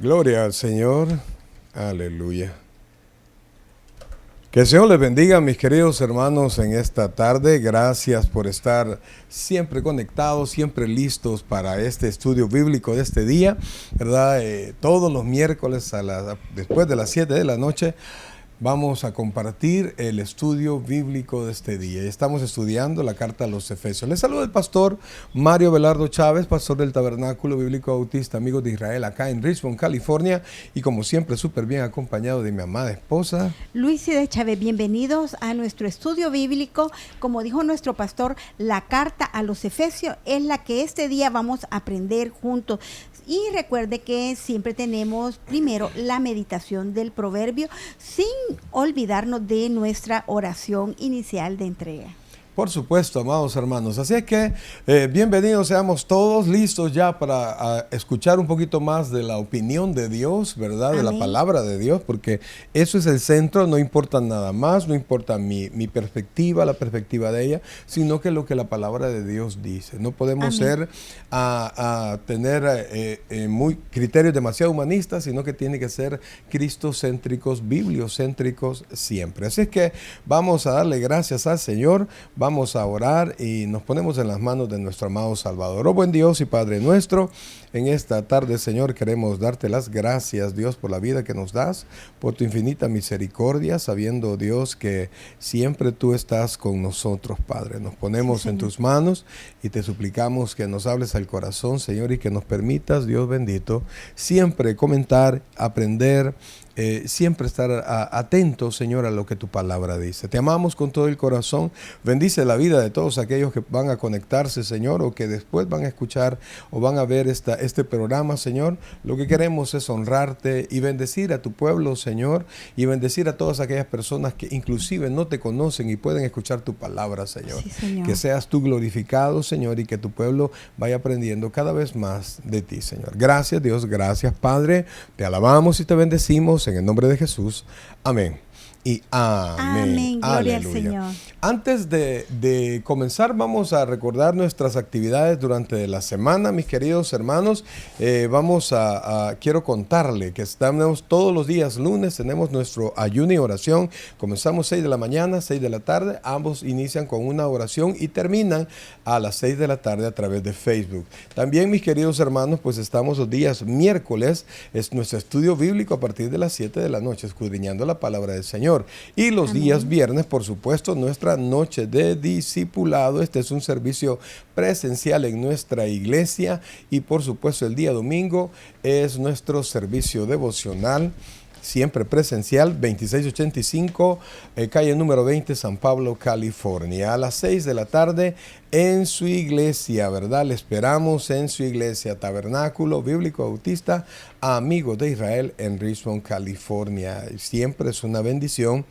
Gloria al Señor. Aleluya. Que el Señor les bendiga, mis queridos hermanos, en esta tarde. Gracias por estar siempre conectados, siempre listos para este estudio bíblico de este día, ¿verdad? Todos los miércoles después de las 7 de la noche vamos a compartir el estudio bíblico de este día. Estamos estudiando la carta a los Efesios. Les saluda el pastor Mario Belardo Chávez, pastor del Tabernáculo Bíblico Bautista Amigos de Israel, acá en Richmond, California, y como siempre súper bien acompañado de mi amada esposa Lucy de Chávez. Bienvenidos a nuestro estudio bíblico. Como dijo nuestro pastor, la carta a los Efesios es la que este día vamos a aprender juntos. Y recuerde que siempre tenemos primero la meditación del proverbio, sin olvidarnos de nuestra oración inicial de entrega. Por supuesto, amados hermanos. Así es que bienvenidos seamos todos, listos ya para escuchar un poquito más de la opinión de Dios, ¿verdad? Amén. De la palabra de Dios, porque eso es el centro, no importa nada más, no importa mi perspectiva, la perspectiva de ella, sino que lo que la palabra de Dios dice. No podemos ser tener muy criterios demasiado humanistas, sino que tiene que ser cristocéntricos, bibliocéntricos siempre. Así es que vamos a darle gracias al Señor. Vamos a orar y nos ponemos en las manos de nuestro amado Salvador. Oh buen Dios y Padre nuestro, en esta tarde, Señor, queremos darte las gracias, Dios, por la vida que nos das, por tu infinita misericordia, sabiendo, Dios, que siempre tú estás con nosotros, Padre. Nos ponemos en tus manos y te suplicamos que nos hables al corazón, Señor, y que nos permitas, Dios bendito, siempre comentar, aprender, siempre estar atentos, Señor, a lo que tu palabra dice. Te amamos con todo el corazón. Bendice la vida de todos aquellos que van a conectarse, Señor, o que después van a escuchar o van a ver este programa, Señor. Lo que queremos es honrarte y bendecir a tu pueblo, Señor, y bendecir a todas aquellas personas que inclusive no te conocen y pueden escuchar tu palabra, Señor. Sí, Señor. Que seas tú glorificado, Señor, y que tu pueblo vaya aprendiendo cada vez más de ti, Señor. Gracias, Dios, gracias, Padre. Te alabamos y te bendecimos en el nombre de Jesús. Amén. Y amén. Amén. Gloria al Aleluya. Señor. Antes de comenzar, vamos a recordar nuestras actividades durante la semana, mis queridos hermanos. Quiero contarle que estamos todos los días lunes, tenemos nuestro ayuno y oración. Comenzamos 6 de la mañana, 6 de la tarde. Ambos inician con una oración y terminan a las 6 de la tarde a través de Facebook. También, mis queridos hermanos, pues estamos los días miércoles, es nuestro estudio bíblico a partir de las 7 de la noche, escudriñando la palabra del Señor. Y los días viernes, por supuesto, nuestra noche de discipulado. Este es un servicio presencial en nuestra iglesia. Y por supuesto, el día domingo es nuestro servicio devocional, siempre presencial, 2685, calle número 20, San Pablo, California, a las 6 de la tarde en su iglesia, ¿verdad? Le esperamos en su iglesia, Tabernáculo Bíblico Bautista Amigos de Israel, en Richmond, California. Siempre es una bendición,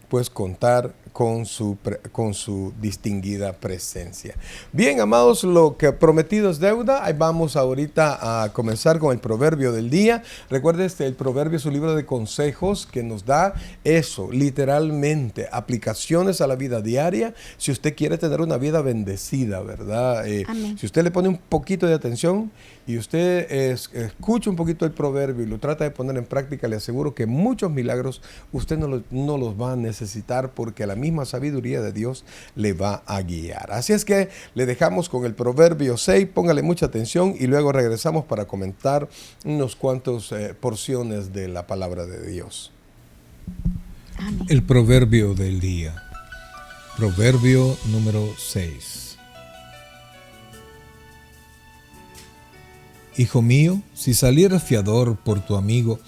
pues, contar con su distinguida presencia. Bien, amados, lo que prometido es deuda. Ahí vamos ahorita a comenzar con el proverbio del día. Recuerde, el proverbio es un libro de consejos que nos da eso, literalmente, aplicaciones a la vida diaria, si usted quiere tener una vida bendecida, ¿verdad? Si usted le pone un poquito de atención y usted escucha un poquito el proverbio y lo trata de poner en práctica, le aseguro que muchos milagros usted no los va a necesitar, porque la misma sabiduría de Dios le va a guiar. Así es que le dejamos con el proverbio 6, póngale mucha atención y luego regresamos para comentar unos cuantos porciones de la palabra de Dios. Amén. El proverbio del día. Proverbio número 6. Hijo mío, si salieras fiador por tu amigo,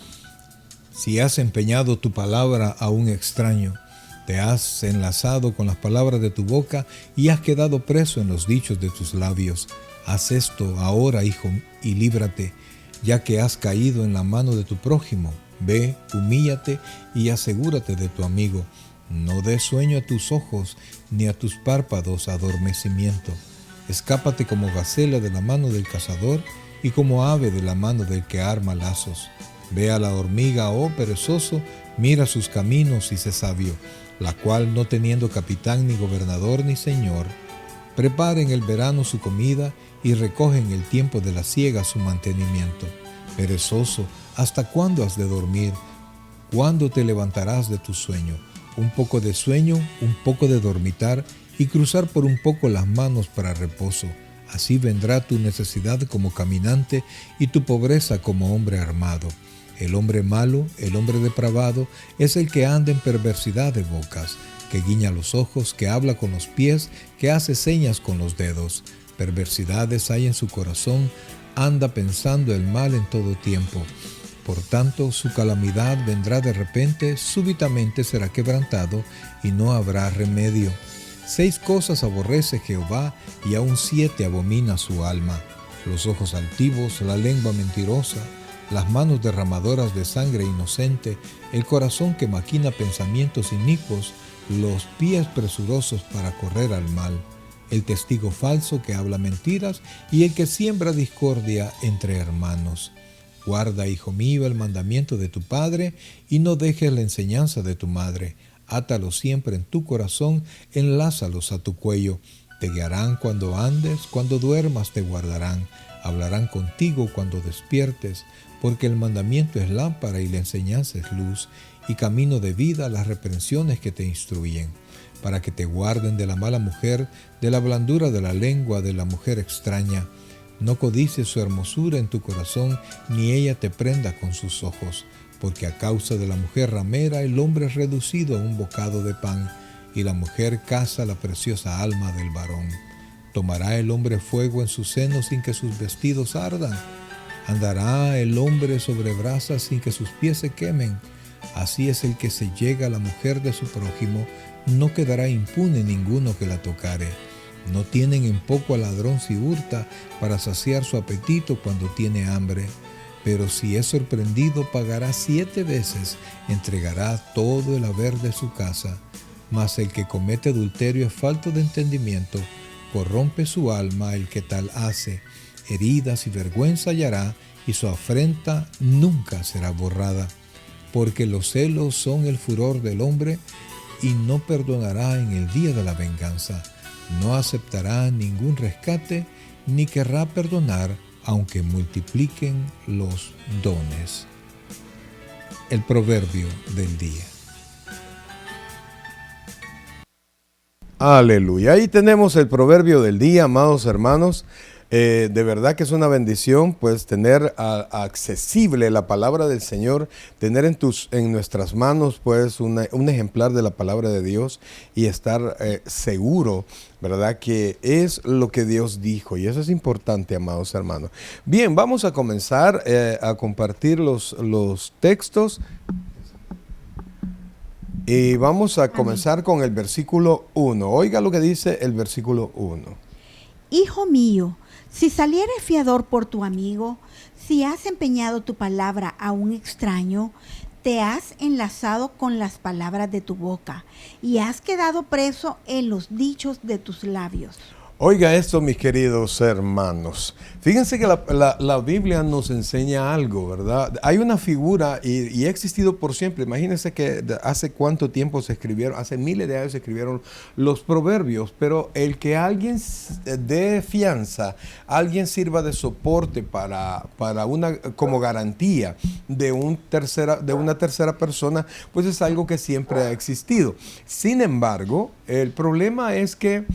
si has empeñado tu palabra a un extraño, te has enlazado con las palabras de tu boca y has quedado preso en los dichos de tus labios. Haz esto ahora, hijo, y líbrate, ya que has caído en la mano de tu prójimo. Ve, humíllate y asegúrate de tu amigo. No des sueño a tus ojos, ni a tus párpados adormecimiento. Escápate como gacela de la mano del cazador y como ave de la mano del que arma lazos. Ve a la hormiga, oh perezoso, mira sus caminos y sé sabio, la cual, no teniendo capitán ni gobernador ni señor, prepara en el verano su comida y recoge en el tiempo de la siega su mantenimiento. Perezoso, ¿Hasta cuándo has de dormir? ¿Cuándo te levantarás de tu sueño? Un poco de sueño, un poco de dormitar y cruzar por un poco las manos para reposo. Así vendrá tu necesidad como caminante y tu pobreza como hombre armado. El hombre malo, el hombre depravado, es el que anda en perversidad de bocas, que guiña los ojos, que habla con los pies, que hace señas con los dedos. Perversidades hay en su corazón, anda pensando el mal en todo tiempo. Por tanto, su calamidad vendrá de repente, súbitamente será quebrantado y no habrá remedio. 6 cosas aborrece Jehová y aún 7 abomina su alma: los ojos altivos, la lengua mentirosa, las manos derramadoras de sangre inocente, el corazón que maquina pensamientos inicuos, los pies presurosos para correr al mal, el testigo falso que habla mentiras y el que siembra discordia entre hermanos. Guarda, hijo mío, el mandamiento de tu padre y no dejes la enseñanza de tu madre. Átalos siempre en tu corazón, enlázalos a tu cuello. Te guiarán cuando andes, cuando duermas te guardarán. Hablarán contigo cuando despiertes, porque el mandamiento es lámpara y la enseñanza es luz, y camino de vida las reprensiones que te instruyen, para que te guarden de la mala mujer, de la blandura de la lengua de la mujer extraña. No codicies su hermosura en tu corazón, ni ella te prenda con sus ojos, porque a causa de la mujer ramera el hombre es reducido a un bocado de pan, y la mujer caza la preciosa alma del varón. ¿Tomará el hombre fuego en su seno sin que sus vestidos ardan? ¿Andará el hombre sobre brasas sin que sus pies se quemen? Así es el que se llega a la mujer de su prójimo, no quedará impune ninguno que la tocare. No tienen en poco al ladrón si hurta, para saciar su apetito cuando tiene hambre. Pero si es sorprendido, pagará 7 veces, entregará todo el haber de su casa. Mas el que comete adulterio es falto de entendimiento, corrompe su alma el que tal hace. Heridas y vergüenza hallará, y su afrenta nunca será borrada. Porque los celos son el furor del hombre, y no perdonará en el día de la venganza. No aceptará ningún rescate, ni querrá perdonar, aunque multipliquen los dones. El proverbio del día. Aleluya. Ahí tenemos el proverbio del día, amados hermanos. De verdad que es una bendición pues tener accesible la palabra del Señor, tener en nuestras manos pues un ejemplar de la palabra de Dios y estar seguro, ¿verdad? Que es lo que Dios dijo, y eso es importante, amados hermanos. Bien, vamos a comenzar a compartir los textos. Y vamos a comenzar con el versículo 1. Oiga lo que dice el versículo 1. Hijo mío, si salieres fiador por tu amigo, si has empeñado tu palabra a un extraño, te has enlazado con las palabras de tu boca y has quedado preso en los dichos de tus labios. Oiga esto, mis queridos hermanos. Fíjense que la Biblia nos enseña algo, ¿verdad? Hay una figura y ha existido por siempre. Imagínense que hace cuánto tiempo se escribieron, hace miles de años se escribieron los proverbios, pero el que alguien dé fianza, alguien sirva de soporte como garantía de una tercera persona, pues es algo que siempre ha existido. Sin embargo, el problema es que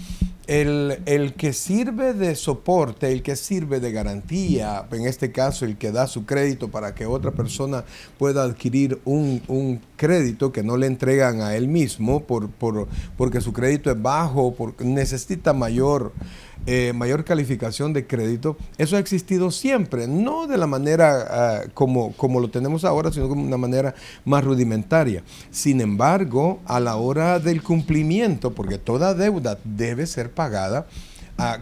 el que sirve de soporte, el que sirve de garantía, en este caso el que da su crédito para que otra persona pueda adquirir un crédito que no le entregan a él mismo porque su crédito es bajo, porque necesita mayor calificación de crédito, eso ha existido siempre, no de la manera como lo tenemos ahora, sino de una manera más rudimentaria. Sin embargo, a la hora del cumplimiento, porque toda deuda debe ser pagada,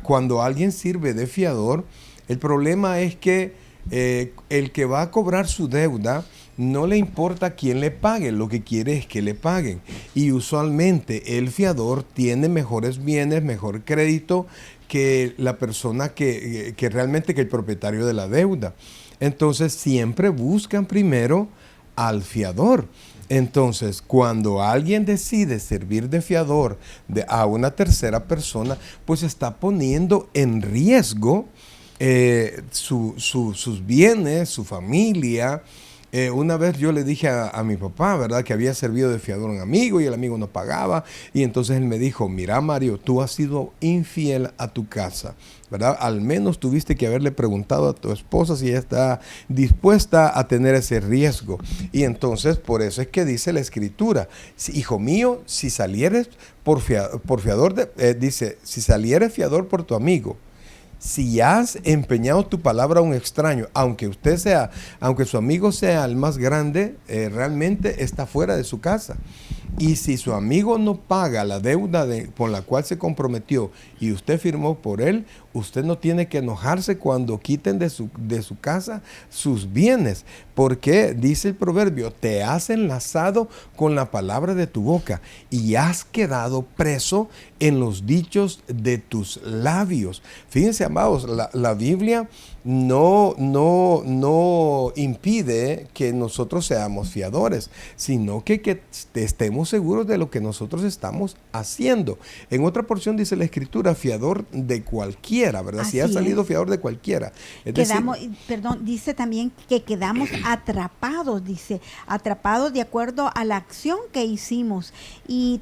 cuando alguien sirve de fiador, el problema es que el que va a cobrar su deuda no le importa quién le pague, lo que quiere es que le paguen. Y usualmente el fiador tiene mejores bienes, mejor crédito que la persona que realmente que el propietario de la deuda. Entonces siempre buscan primero al fiador. Entonces, cuando alguien decide servir de fiador a una tercera persona, pues está poniendo en riesgo sus bienes, su familia, Una vez yo le dije a mi papá, ¿verdad?, que había servido de fiador a un amigo y el amigo no pagaba. Y entonces él me dijo, mira, Mario, tú has sido infiel a tu casa, ¿verdad? Al menos tuviste que haberle preguntado a tu esposa si ella está dispuesta a tener ese riesgo. Y entonces por eso es que dice la Escritura, hijo mío, si salieres por fiador, dice, si salieres fiador por tu amigo, si has empeñado tu palabra a un extraño, aunque su amigo sea el más grande, realmente está fuera de su casa. Y si su amigo no paga la deuda por la cual se comprometió y usted firmó por él, usted no tiene que enojarse cuando quiten de su casa sus bienes, porque dice el proverbio, te has enlazado con la palabra de tu boca y has quedado preso en los dichos de tus labios. Fíjense, amados, la Biblia no impide que nosotros seamos fiadores, sino que estemos seguros de lo que nosotros estamos haciendo. En otra porción dice la Escritura, fiador de cualquiera, ¿verdad? Así si ha salido es. Fiador de cualquiera. Dice también que quedamos atrapados, dice, atrapados de acuerdo a la acción que hicimos y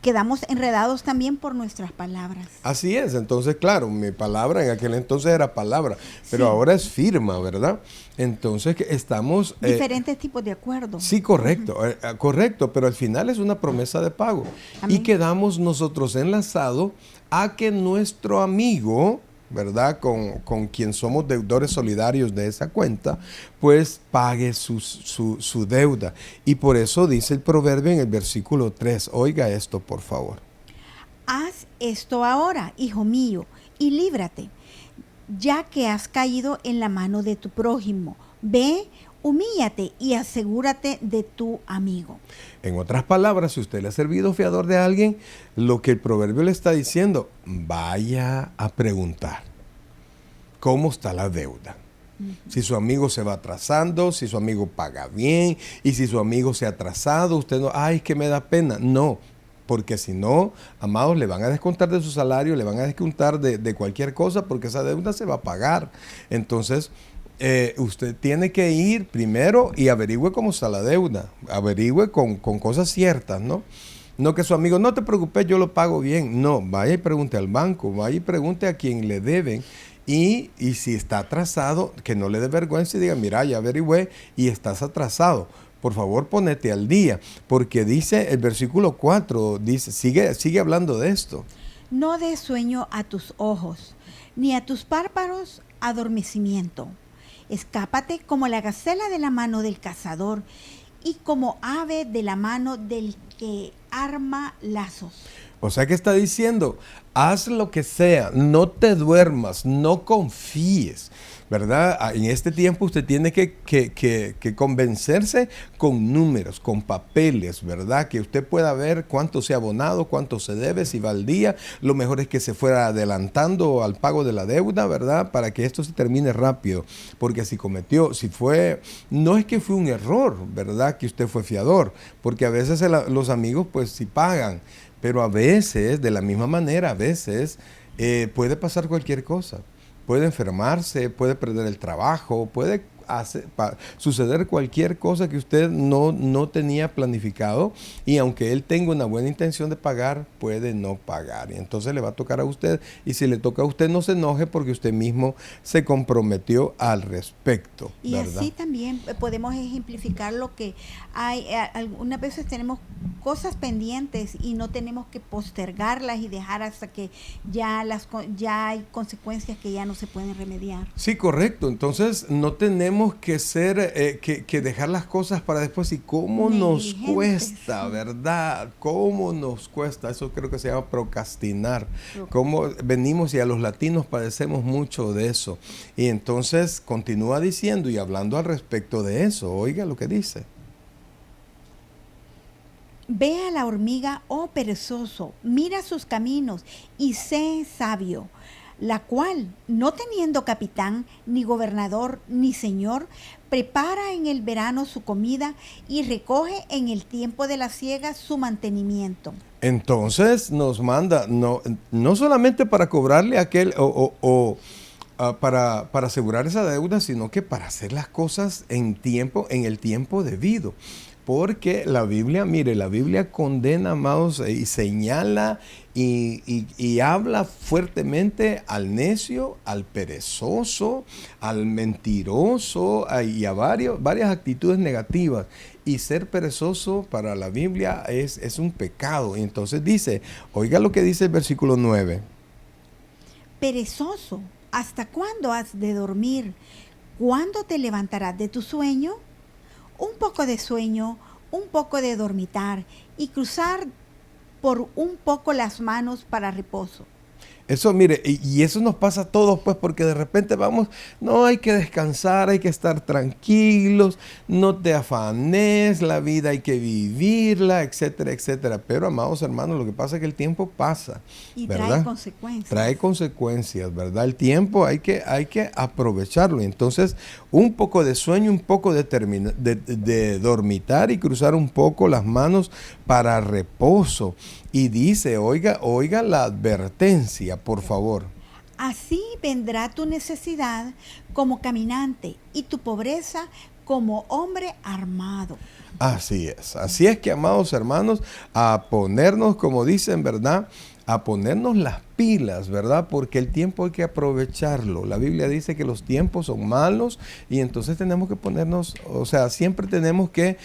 quedamos enredados también por nuestras palabras. Así es, entonces claro, mi palabra en aquel entonces era palabra, pero Sí. ahora es firma, ¿verdad? Entonces que estamos... Diferentes tipos de acuerdos. Sí, correcto, correcto, pero al final es una promesa de pago. Amén. Y quedamos nosotros enlazados a que nuestro amigo, ¿verdad?, con quien somos deudores solidarios de esa cuenta, pues pague su deuda. Y por eso dice el proverbio en el versículo 3, oiga esto por favor. Haz esto ahora, hijo mío, y líbrate, ya que has caído en la mano de tu prójimo. Ve, humíllate y asegúrate de tu amigo. En otras palabras, si usted le ha servido fiador de alguien, lo que el proverbio le está diciendo, vaya a preguntar cómo está la deuda. Si su amigo se va atrasando, si su amigo paga bien, y si su amigo se ha atrasado, usted no, ay, es que me da pena. No, porque si no, amados, le van a descontar de su salario, le van a descontar de cualquier cosa, porque esa deuda se va a pagar. Entonces, usted tiene que ir primero y averigüe cómo está la deuda, averigüe con cosas ciertas, ¿no? No que su amigo, no te preocupes, yo lo pago bien. No, vaya y pregunte al banco, vaya y pregunte a quien le deben. Y si está atrasado, que no le dé vergüenza y diga, mira, ya averigüé y estás atrasado. Por favor, ponete al día, porque dice el versículo 4, dice, sigue hablando de esto. No des sueño a tus ojos, ni a tus párpados adormecimiento. Escápate como la gacela de la mano del cazador y como ave de la mano del que arma lazos. O sea que está diciendo, haz lo que sea, no te duermas, no confíes, ¿verdad? En este tiempo usted tiene que convencerse con números, con papeles, ¿verdad? Que usted pueda ver cuánto se ha abonado, cuánto se debe, si va al día. Lo mejor es que se fuera adelantando al pago de la deuda, ¿verdad? Para que esto se termine rápido. Porque no es que fue un error, ¿verdad? Que usted fue fiador, porque a veces los amigos pues sí pagan. Pero a veces, de la misma manera, a veces puede pasar cualquier cosa. Puede enfermarse, puede perder el trabajo, puede suceder cualquier cosa que usted no tenía planificado, y aunque él tenga una buena intención de pagar, puede no pagar. Y entonces le va a tocar a usted, y si le toca a usted, no se enoje porque usted mismo se comprometió al respecto, y ¿verdad? así también podemos ejemplificar lo que hay. Algunas veces tenemos cosas pendientes y no tenemos que postergarlas y dejar hasta que ya hay consecuencias que ya no se pueden remediar. Sí, correcto. Entonces no tenemos que que dejar las cosas para después. Y cómo nos cuesta, ¿verdad? Cómo nos cuesta. Eso creo que se llama procrastinar. Cómo venimos, y a los latinos padecemos mucho de eso. Y entonces continúa diciendo y hablando al respecto de eso. Oiga lo que dice. Ve a la hormiga, oh perezoso, mira sus caminos y sé sabio, la cual, no teniendo capitán, ni gobernador, ni señor, prepara en el verano su comida y recoge en el tiempo de la siega su mantenimiento. Entonces nos manda, no solamente para cobrarle a aquel para asegurar esa deuda, sino que para hacer las cosas en el tiempo debido. Porque la Biblia, mire, la Biblia condena, amados, y señala y habla fuertemente al necio, al perezoso, al mentiroso y a varias actitudes negativas. Y ser perezoso para la Biblia es un pecado. Y entonces dice, oiga lo que dice el versículo 9. Perezoso, ¿hasta cuándo has de dormir? ¿Cuándo te levantarás de tu sueño? Un poco de sueño, un poco de dormitar y cruzar por un poco las manos para reposo. Eso, mire, y eso nos pasa a todos, pues, porque de repente vamos, no, hay que descansar, hay que estar tranquilos, no te afanes, la vida hay que vivirla, etcétera, etcétera. Pero, amados hermanos, lo que pasa es que el tiempo pasa, y ¿verdad? trae consecuencias. Trae consecuencias, ¿verdad? El tiempo hay que aprovecharlo. Entonces, un poco de sueño, un poco de dormitar y cruzar un poco las manos para reposo. Y dice, oiga la advertencia, por favor. Así vendrá tu necesidad como caminante y tu pobreza como hombre armado. Así es que, amados hermanos, a ponernos, como dicen, ¿verdad? A ponernos las pilas, ¿verdad? Porque el tiempo hay que aprovecharlo. La Biblia dice que los tiempos son malos y entonces tenemos que ponernos, o sea, siempre tenemos que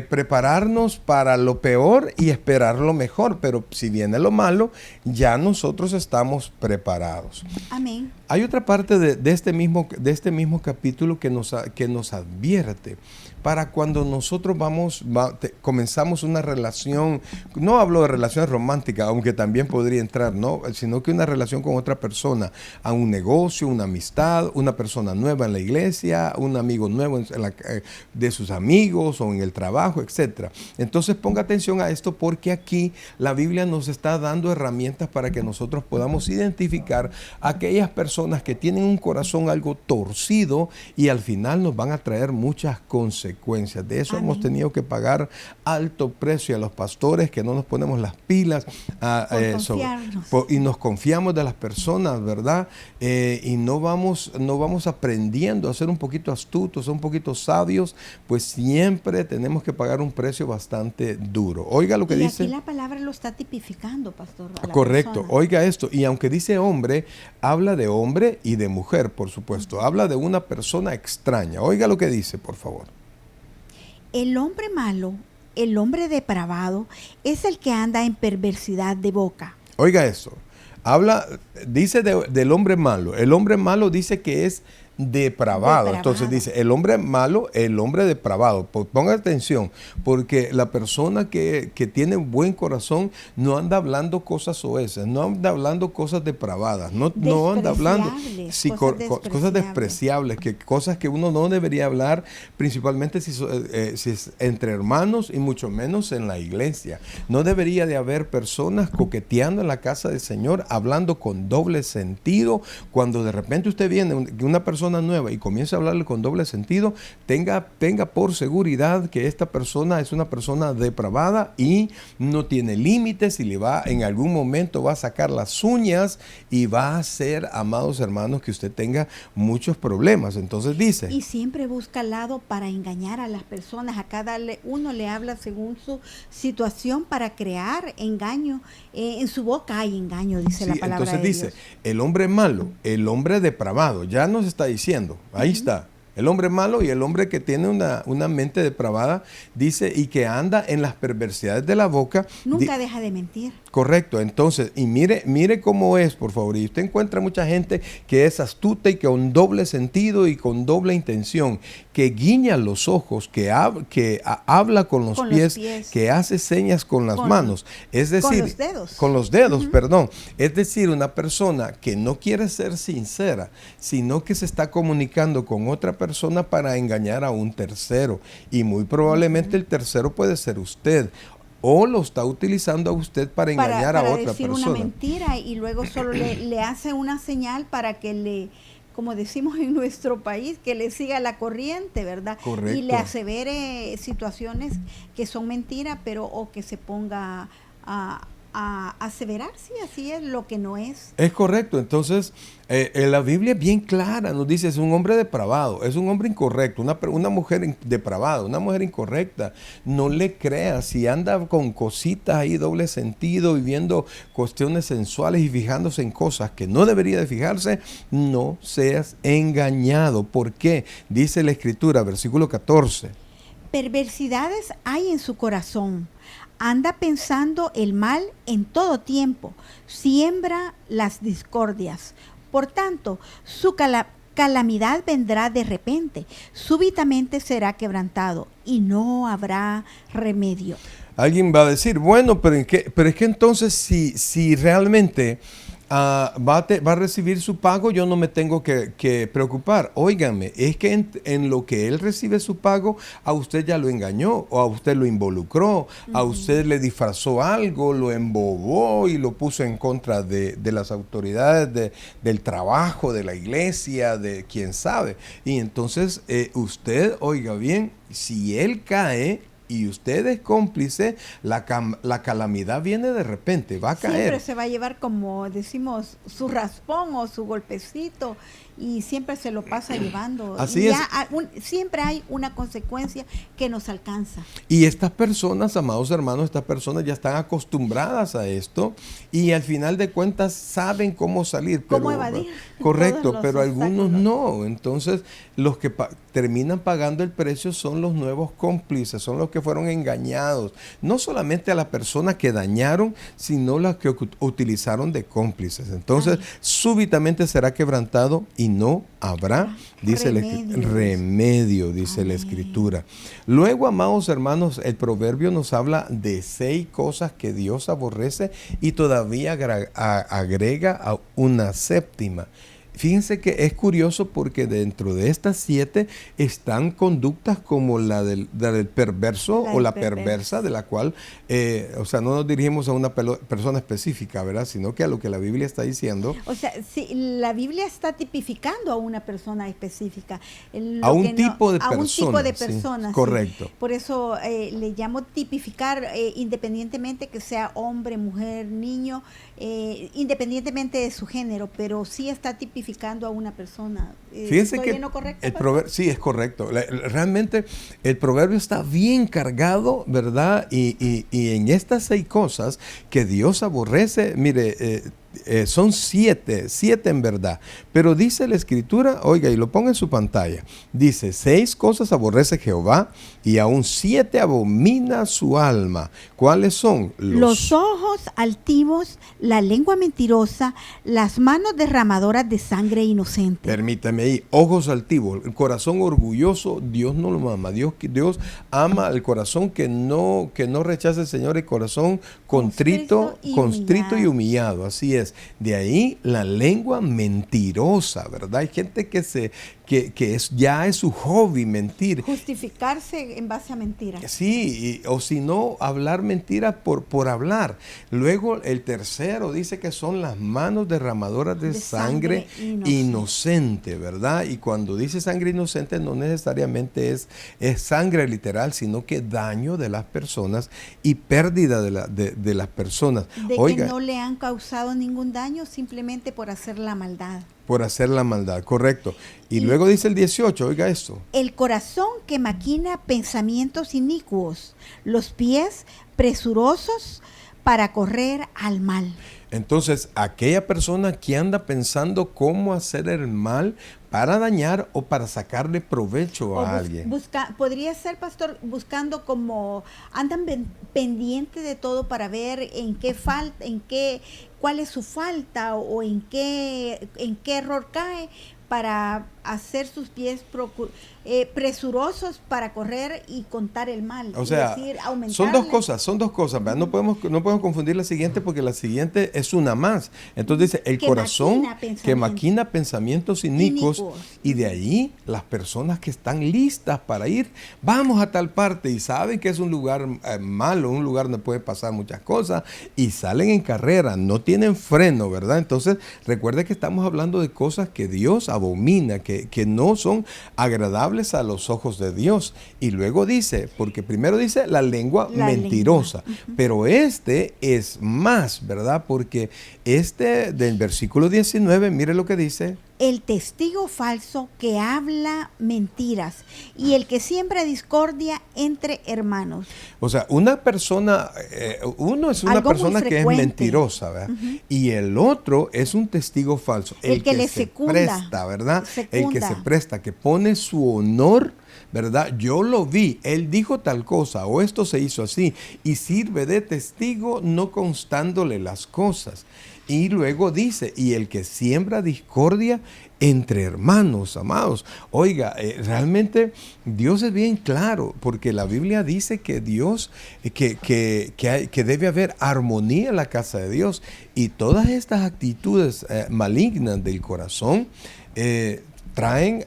prepararnos para lo peor y esperar lo mejor, pero si viene lo malo, ya nosotros estamos preparados. Amén. Hay otra parte de este mismo capítulo que nos advierte para cuando nosotros comenzamos una relación, no hablo de relaciones románticas, aunque también podría entrar, ¿no? Sino que una relación con otra persona, a un negocio, una amistad, una persona nueva en la iglesia, un amigo nuevo de sus amigos o en el trabajo, etc. Entonces ponga atención a esto porque aquí la Biblia nos está dando herramientas para que nosotros podamos identificar a aquellas personas que tienen un corazón algo torcido y al final nos van a traer muchas consecuencias. De eso hemos tenido que pagar alto precio a los pastores que no nos ponemos las pilas y nos confiamos de las personas, ¿verdad? Y no vamos aprendiendo a ser un poquito astutos, un poquito sabios, pues siempre tenemos que pagar un precio bastante duro. Oiga lo que dice. Aquí la palabra lo está tipificando, pastor. Correcto, oiga esto. Y aunque dice hombre, habla de hombre y de mujer, por supuesto. Habla de una persona extraña. Oiga lo que dice, por favor. El hombre malo, el hombre depravado, es el que anda en perversidad de boca. Oiga eso. Dice del hombre malo. El hombre malo dice que es depravado. Entonces dice, el hombre malo, el hombre depravado. Ponga atención, porque la persona que tiene buen corazón no anda hablando cosas soeces, no anda hablando cosas depravadas, no anda hablando cosas despreciables, cosas que uno no debería hablar, principalmente si es entre hermanos y mucho menos en la iglesia. No debería de haber personas coqueteando en la casa del Señor, hablando con doble sentido. Cuando de repente usted viene, una persona nueva y comienza a hablarle con doble sentido, tenga por seguridad que esta persona es una persona depravada y no tiene límites y en algún momento va a sacar las uñas y va a hacer, amados hermanos, que usted tenga muchos problemas. Entonces dice, y siempre busca al lado para engañar a las personas. A cada uno le habla según su situación para crear engaño. En su boca hay engaño, dice la palabra de Dios. Entonces dice, el hombre malo, el hombre depravado, ya nos está diciendo, ahí está. El hombre malo y el hombre que tiene una mente depravada, dice, y que anda en las perversidades de la boca. Nunca deja de mentir. Correcto, entonces, y mire cómo es, por favor. Y usted encuentra mucha gente que es astuta y que con doble sentido y con doble intención, que guiña los ojos, que habla con los pies, que hace señas con las manos. Es decir, con los dedos, perdón. Es decir, una persona que no quiere ser sincera, sino que se está comunicando con otra persona para engañar a un tercero. Y muy probablemente el tercero puede ser usted. O lo está utilizando a usted para engañar a otra persona. Para decir una mentira y luego solo le hace una señal para que como decimos en nuestro país, que le siga la corriente, ¿verdad? Correcto. Y le asevere situaciones que son mentiras, o que se ponga a aseverar, sí, así es, lo que no es. Es correcto. Entonces, la Biblia es bien clara, nos dice, es un hombre depravado, es un hombre incorrecto, una mujer depravada, una mujer incorrecta. No le creas, si anda con cositas ahí, doble sentido, y viendo cuestiones sensuales y fijándose en cosas que no debería de fijarse, no seas engañado. ¿Por qué? Dice la Escritura, versículo 14. Perversidades hay en su corazón. Anda pensando el mal en todo tiempo. Siembra las discordias. Por tanto, su calamidad vendrá de repente. Súbitamente será quebrantado y no habrá remedio. Alguien va a decir, bueno, pero es que entonces si realmente va a recibir su pago, yo no me tengo que preocupar. Óigame, es que en lo que él recibe su pago, a usted ya lo engañó, o a usted lo involucró, a usted le disfrazó algo, lo embobó y lo puso en contra de las autoridades del trabajo, de la iglesia, de quién sabe. Y entonces usted, oiga bien, si él cae y usted es cómplice, la calamidad viene de repente, va a caer. Siempre se va a llevar, como decimos, su raspón o su golpecito, y siempre se lo pasa llevando. Así y es. Siempre hay una consecuencia que nos alcanza. Y estas personas, amados hermanos, estas personas ya están acostumbradas a esto y al final de cuentas saben cómo salir. ¿Cómo evadir? Correcto, pero algunos no. Entonces, los que terminan pagando el precio son los nuevos cómplices, son los que fueron engañados. No solamente a las personas que dañaron, sino las que utilizaron de cómplices. Entonces, súbitamente será quebrantado y no habrá, dice remedio, dice la Escritura. Luego, amados hermanos, el proverbio nos habla de 6 cosas que Dios aborrece y todavía agrega a una séptima. Fíjense que es curioso porque dentro de estas 7 están conductas como la del perverso o la perversa, de la cual, o sea, no nos dirigimos a una persona específica, ¿verdad? Sino que a lo que la Biblia está diciendo. O sea, sí, la Biblia está tipificando a una persona específica. A un tipo de persona. A un tipo de persona, sí, correcto. Sí. Por eso le llamo tipificar, independientemente que sea hombre, mujer, niño, independientemente de su género, pero sí está tipificando a una persona. Fíjense que el proverbio, sí, es correcto. Realmente el proverbio está bien cargado, ¿verdad? Y en estas 6 cosas que Dios aborrece, mire, son 7 en verdad. Pero dice la Escritura, oiga, y lo ponga en su pantalla, dice, 6 cosas aborrece Jehová y aún 7 abomina su alma. ¿Cuáles son? Los ojos altivos, la lengua mentirosa, las manos derramadoras de sangre inocente. Permítame ahí, ojos altivos, el corazón orgulloso, Dios no lo ama. Dios ama el corazón que no rechaza el Señor, el corazón contrito y humillado. Así es. De ahí la lengua mentirosa, ¿verdad? Hay gente que ya es su hobby mentir. Justificarse en base a mentiras. Sí, o si no, hablar mentiras por hablar. Luego el tercero dice que son las manos derramadoras de sangre inocente, ¿verdad? Y cuando dice sangre inocente no necesariamente es sangre literal, sino que daño de las personas y pérdida de las personas. Que no le han causado ningún daño simplemente por hacer la maldad. Por hacer la maldad, correcto. Y luego dice el 18, oiga esto. El corazón que maquina pensamientos inicuos, los pies presurosos para correr al mal. Entonces, aquella persona que anda pensando cómo hacer el mal para dañar o para sacarle provecho a alguien. Podría ser, pastor, buscando como andan pendiente de todo para ver en qué falta, cuál es su falta o en qué error cae, para hacer sus pies presurosos para correr y contar el mal. O sea, son dos cosas, ¿verdad? No podemos confundir la siguiente porque la siguiente es una más. Entonces dice, el corazón que maquina pensamientos inicuos, y de ahí las personas que están listas para ir, vamos a tal parte y saben que es un lugar malo, un lugar donde puede pasar muchas cosas y salen en carrera, no tienen freno, ¿verdad? Entonces recuerde que estamos hablando de cosas que Dios abomina, que no son agradables a los ojos de Dios. Y luego dice, porque primero dice la lengua mentirosa, pero este es más, ¿verdad? Porque este del versículo 19, mire lo que dice. El testigo falso que habla mentiras y el que siembra discordia entre hermanos. O sea, una persona, uno es una Algo persona muy que es frecuente. mentirosa, ¿verdad? Y el otro es un testigo falso. El que le se secunda. presta, ¿verdad? El que Secunda. se presta, que pone su honor, ¿verdad? Yo lo vi, él dijo tal cosa o esto se hizo así y sirve de testigo no constándole las cosas. Y luego dice, y el que siembra discordia entre hermanos, amados. Oiga, realmente Dios es bien claro, porque la Biblia dice que Dios, que debe haber armonía en la casa de Dios. Y todas estas actitudes malignas del corazón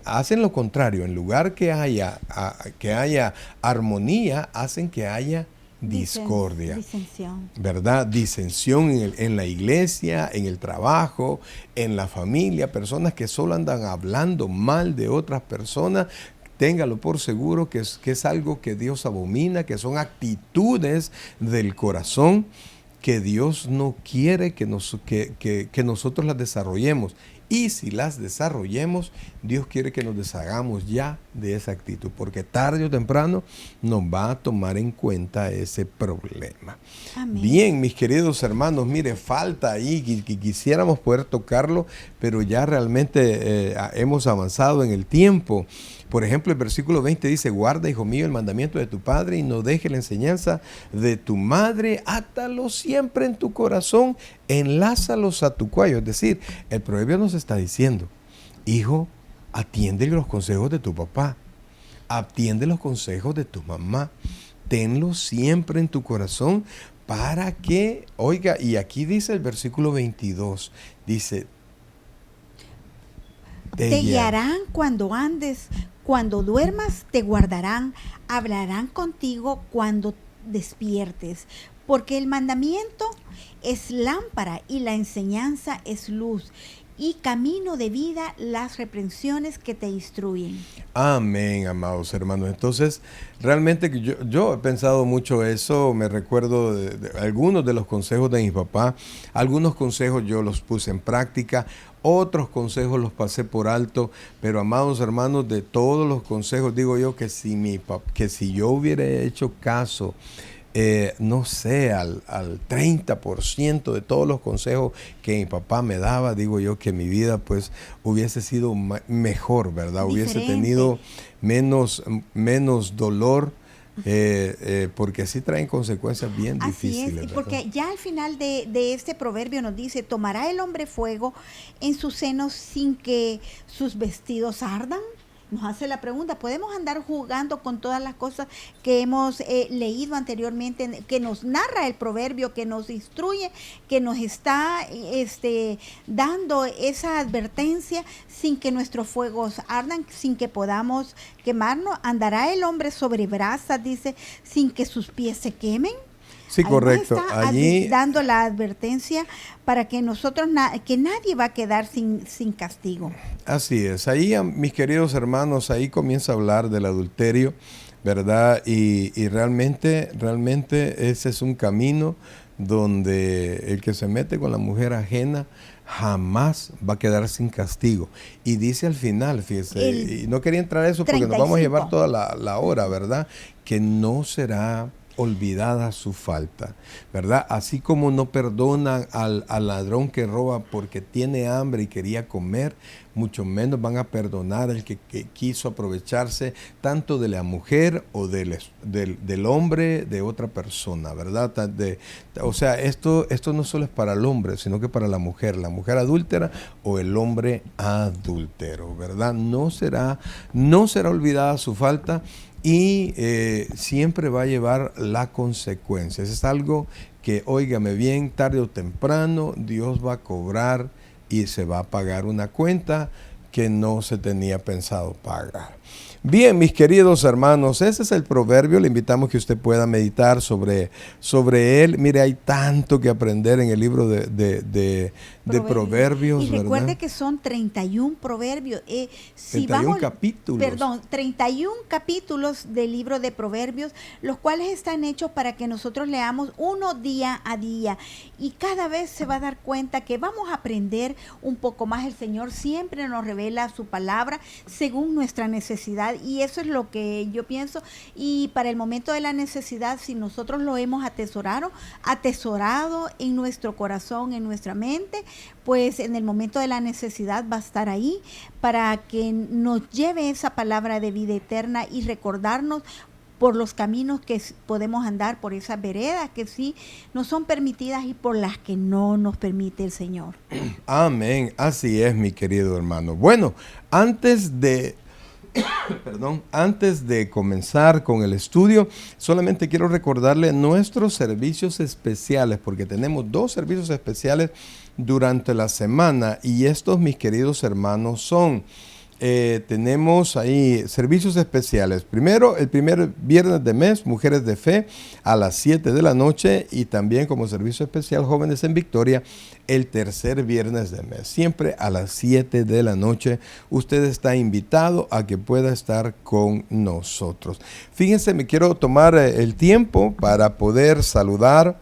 hacen lo contrario. En lugar que haya armonía, hacen que haya discordia, disensión. ¿verdad? Disensión en la iglesia, en el trabajo, en la familia, personas que solo andan hablando mal de otras personas. Téngalo por seguro que es algo que Dios abomina, que son actitudes del corazón que Dios no quiere que nosotros las desarrollemos. Y si las desarrollemos, Dios quiere que nos deshagamos ya de esa actitud, porque tarde o temprano nos va a tomar en cuenta ese problema. Amén. Bien, mis queridos hermanos, mire, falta ahí que quisiéramos poder tocarlo, pero ya realmente hemos avanzado en el tiempo. Por ejemplo, el versículo 20 dice, guarda, hijo mío, el mandamiento de tu padre y no deje la enseñanza de tu madre, átalo siempre en tu corazón, enlázalos a tu cuello. Es decir, el proverbio nos está diciendo, hijo, atiende los consejos de tu papá, atiende los consejos de tu mamá, tenlos siempre en tu corazón para que, oiga, y aquí dice el versículo 22, dice, te guiarán cuando andes, cuando duermas te guardarán, hablarán contigo cuando despiertes, porque el mandamiento es lámpara y la enseñanza es luz, y camino de vida las reprensiones que te instruyen. Amén, amados hermanos. Entonces, realmente que yo he pensado mucho eso, me recuerdo de algunos de los consejos de mi papá, algunos consejos yo los puse en práctica, otros consejos los pasé por alto, pero amados hermanos, de todos los consejos digo yo que si yo hubiera hecho caso, no sé, al 30% de todos los consejos que mi papá me daba, digo yo que mi vida pues hubiese sido mejor, ¿verdad? Diferente. Hubiese tenido menos dolor, porque así traen consecuencias bien difíciles. Así es, porque ¿verdad? ya al final de este proverbio nos dice, ¿tomará el hombre fuego en sus senos sin que sus vestidos ardan? Nos hace la pregunta, ¿podemos andar jugando con todas las cosas que hemos leído anteriormente, que nos narra el proverbio, que nos instruye, que nos está dando esa advertencia sin que nuestros fuegos ardan, sin que podamos quemarnos? ¿Andará el hombre sobre brasas, dice, sin que sus pies se quemen? Sí, correcto. Está Allí dando la advertencia para que nosotros, que nadie va a quedar sin castigo. así es. Ahí, mis queridos hermanos, ahí comienza a hablar del adulterio, ¿verdad? Y realmente ese es un camino donde el que se mete con la mujer ajena jamás va a quedar sin castigo. Y dice al final, fíjese, y no quería entrar a eso porque 35. nos vamos a llevar toda la hora, ¿verdad? Que no será olvidada su falta, ¿verdad? Así como no perdonan al ladrón que roba porque tiene hambre y quería comer, mucho menos van a perdonar al que quiso aprovecharse tanto de la mujer o del hombre de otra persona, ¿verdad? O sea, esto no solo es para el hombre, sino que para la mujer adúltera o el hombre adúltero, ¿verdad? No será olvidada su falta. Y siempre va a llevar la consecuencia. Es algo que, óigame bien, tarde o temprano Dios va a cobrar y se va a pagar una cuenta que no se tenía pensado pagar. Bien, mis queridos hermanos, ese es el proverbio. Le invitamos que usted pueda meditar sobre él. Mire, hay tanto que aprender en el libro de proverbios. Y recuerde, ¿verdad?, que son 31 proverbios. 31 capítulos. Perdón, 31 capítulos del libro de proverbios, los cuales están hechos para que nosotros leamos uno día a día. Y cada vez se va a dar cuenta que vamos a aprender un poco más. El Señor siempre nos revela su palabra según nuestra necesidad. Y eso es lo que yo pienso. Y para el momento de la necesidad, si nosotros lo hemos atesorado en nuestro corazón, en nuestra mente, pues en el momento de la necesidad va a estar ahí para que nos lleve esa palabra de vida eterna y recordarnos por los caminos que podemos andar, por esas veredas que sí nos son permitidas y por las que no nos permite el Señor. Amén. Así es, mi querido hermano. Bueno, antes de comenzar con el estudio, solamente quiero recordarle nuestros servicios especiales, porque tenemos 2 servicios especiales durante la semana, y estos, mis queridos hermanos, son... tenemos ahí servicios especiales. Primero, el primer viernes de mes, Mujeres de Fe, a las 7 de la noche, y también como servicio especial, Jóvenes en Victoria, el tercer viernes de mes, siempre a las 7 de la noche. Usted está invitado a que pueda estar con nosotros. Fíjense, me quiero tomar el tiempo para poder saludar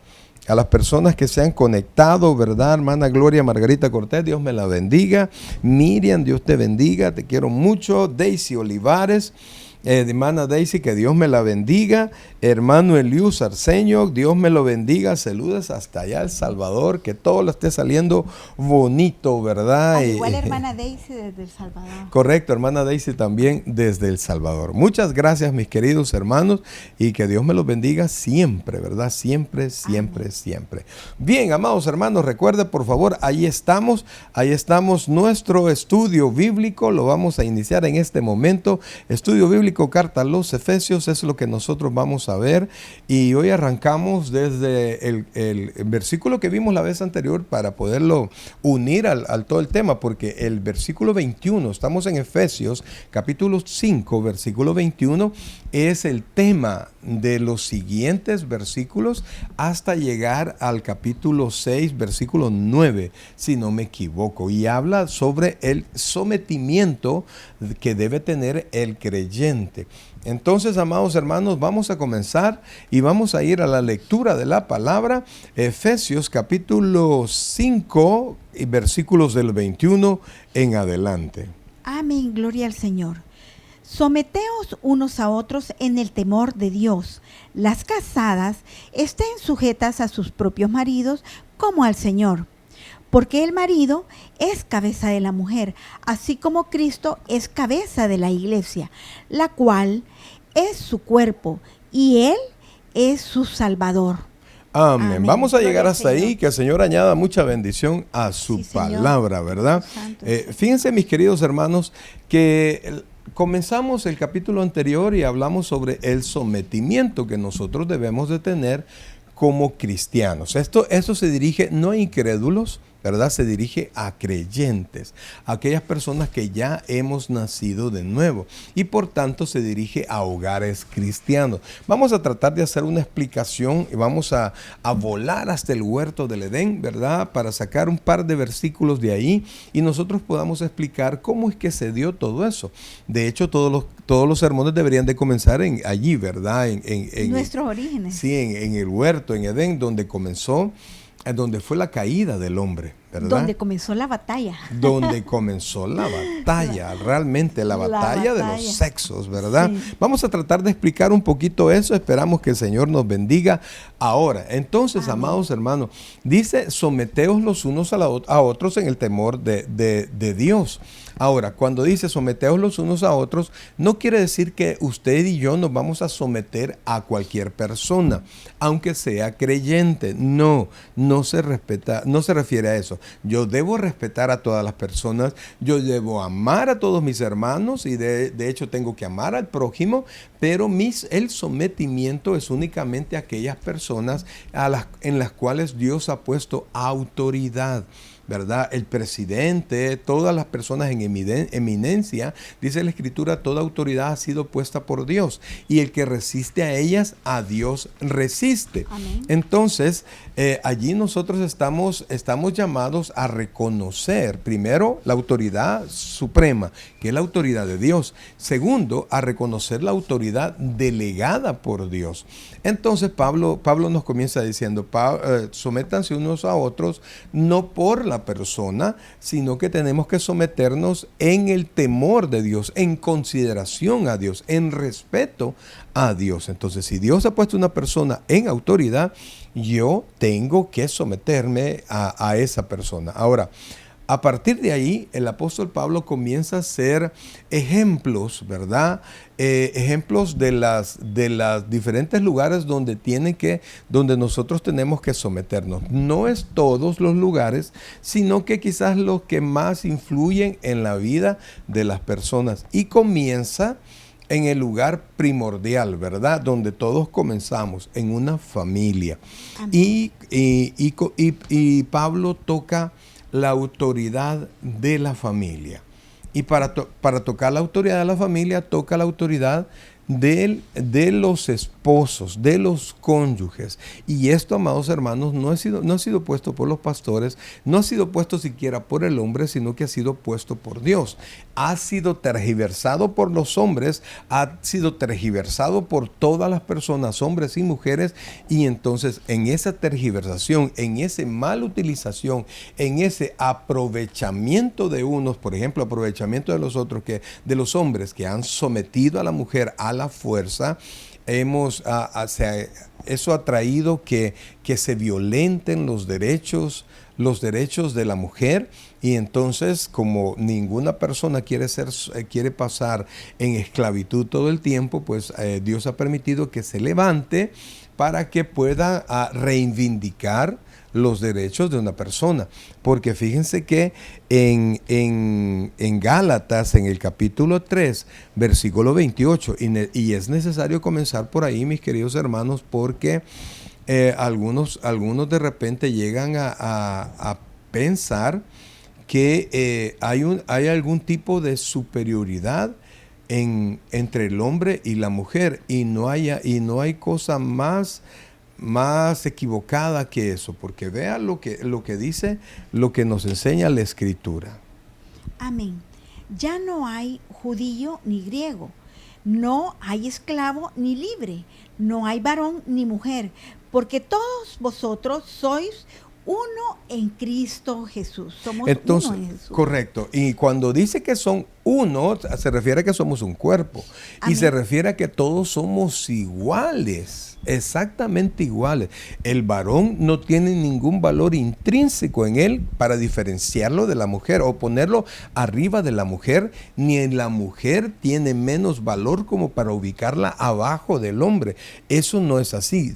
a las personas que se han conectado, ¿verdad? Hermana Gloria Margarita Cortés, Dios me la bendiga. Miriam, Dios te bendiga, te quiero mucho. Daisy Olivares, hermana Daisy, que Dios me la bendiga. Hermano Elius Arceño, Dios me lo bendiga. Saludos hasta allá, El Salvador, que todo lo esté saliendo bonito, ¿verdad? Al igual hermana Daisy desde El Salvador. Correcto, hermana Daisy también desde El Salvador. Muchas gracias, mis queridos hermanos, y que Dios me los bendiga siempre, ¿verdad? Siempre, siempre, amén, siempre. Bien, amados hermanos, recuerde, por favor, ahí estamos nuestro estudio bíblico, lo vamos a iniciar en este momento. Estudio bíblico, carta a los Efesios, es lo que nosotros vamos a ver, y hoy arrancamos desde el versículo que vimos la vez anterior para poderlo unir al todo el tema, porque el versículo 21, estamos en Efesios capítulo 5, versículo 21, es el tema de los siguientes versículos hasta llegar al capítulo 6, versículo 9, si no me equivoco, y habla sobre el sometimiento que debe tener el creyente. Entonces, amados hermanos, vamos a comenzar y vamos a ir a la lectura de la palabra. Efesios capítulo 5 y versículos del 21 en adelante. Amén, gloria al Señor. Someteos unos a otros en el temor de Dios. Las casadas estén sujetas a sus propios maridos como al Señor. Porque el marido es cabeza de la mujer, así como Cristo es cabeza de la iglesia, la cual es su cuerpo, y Él es su Salvador. Amén. Amén. Vamos a llegar Gloria al hasta ahí, Señor. que el Señor añada mucha bendición a su Sí, Señor. palabra, ¿verdad? Santo. Fíjense, mis queridos hermanos, que comenzamos el capítulo anterior y hablamos sobre el sometimiento que nosotros debemos de tener como cristianos. Esto se dirige no a incrédulos, ¿verdad? Se dirige a creyentes, a aquellas personas que ya hemos nacido de nuevo, y por tanto se dirige a hogares cristianos. Vamos a tratar de hacer una explicación y vamos a volar hasta el huerto del Edén, ¿verdad? Para sacar un par de versículos de ahí y nosotros podamos explicar cómo es que se dio todo eso. De hecho, todos los sermones deberían de comenzar allí, ¿verdad? En nuestros orígenes. Sí, en el huerto, en Edén, donde comenzó, donde fue la caída del hombre, ¿verdad? Donde comenzó la batalla. Donde comenzó la batalla, realmente la batalla de los sexos, ¿verdad? Sí. Vamos a tratar de explicar un poquito eso, esperamos que el Señor nos bendiga ahora. Entonces, amén, amados hermanos, dice, someteos los unos a otros en el temor de Dios. Ahora, cuando dice someteos los unos a otros, no quiere decir que usted y yo nos vamos a someter a cualquier persona, aunque sea creyente. No se refiere a eso. Dios. Yo debo respetar a todas las personas, yo debo amar a todos mis hermanos y de hecho tengo que amar al prójimo, pero el sometimiento es únicamente a aquellas personas en las cuales Dios ha puesto autoridad, ¿verdad? El presidente, todas las personas en eminencia, dice la Escritura, toda autoridad ha sido puesta por Dios y el que resiste a ellas, a Dios resiste. Amén. Entonces, allí nosotros estamos llamados a reconocer, primero, la autoridad suprema, que es la autoridad de Dios. Segundo, a reconocer la autoridad delegada por Dios. Entonces, Pablo nos comienza diciendo, sométanse unos a otros, no por la persona, sino que tenemos que someternos en el temor de Dios, en consideración a Dios, en respeto a Dios. Entonces, si Dios ha puesto una persona en autoridad, yo tengo que someterme a esa persona. Ahora, a partir de ahí, el apóstol Pablo comienza a hacer ejemplos, ¿verdad? Ejemplos de los diferentes lugares donde nosotros tenemos que someternos. No es todos los lugares, sino que quizás los que más influyen en la vida de las personas. Y comienza en el lugar primordial, ¿verdad? Donde todos comenzamos, en una familia. Y Pablo toca la autoridad de la familia. Y para tocar la autoridad de la familia, toca la autoridad de los esposos, de los cónyuges. Y esto, amados hermanos, no ha sido puesto por los pastores, no ha sido puesto siquiera por el hombre, sino que ha sido puesto por Dios. Ha sido tergiversado por los hombres, ha sido tergiversado por todas las personas, hombres y mujeres, y entonces en esa tergiversación, en esa mal utilización, en ese aprovechamiento de unos, por ejemplo, aprovechamiento de los otros, de los hombres que han sometido a la mujer a la fuerza, eso ha traído que se violenten los derechos de la mujer, y entonces, como ninguna persona quiere pasar en esclavitud todo el tiempo, pues Dios ha permitido que se levante para que pueda reivindicar los derechos de una persona. Porque fíjense que en Gálatas, en el capítulo 3, versículo 28, y es necesario comenzar por ahí, mis queridos hermanos, porque algunos de repente llegan a pensar que hay algún tipo de superioridad entre el hombre y la mujer, y no hay cosa más equivocada que eso, porque vea lo que dice, lo que nos enseña la Escritura. Amén. Ya no hay judío ni griego, no hay esclavo ni libre, no hay varón ni mujer, porque todos vosotros sois uno en Cristo Jesús. Somos Entonces, uno en Jesús. Correcto. Y cuando dice que son uno, se refiere a que somos un cuerpo. Amén. Y se refiere a que todos somos iguales, exactamente iguales. El varón no tiene ningún valor intrínseco en él para diferenciarlo de la mujer o ponerlo arriba de la mujer, ni la mujer tiene menos valor como para ubicarla abajo del hombre. Eso no es así.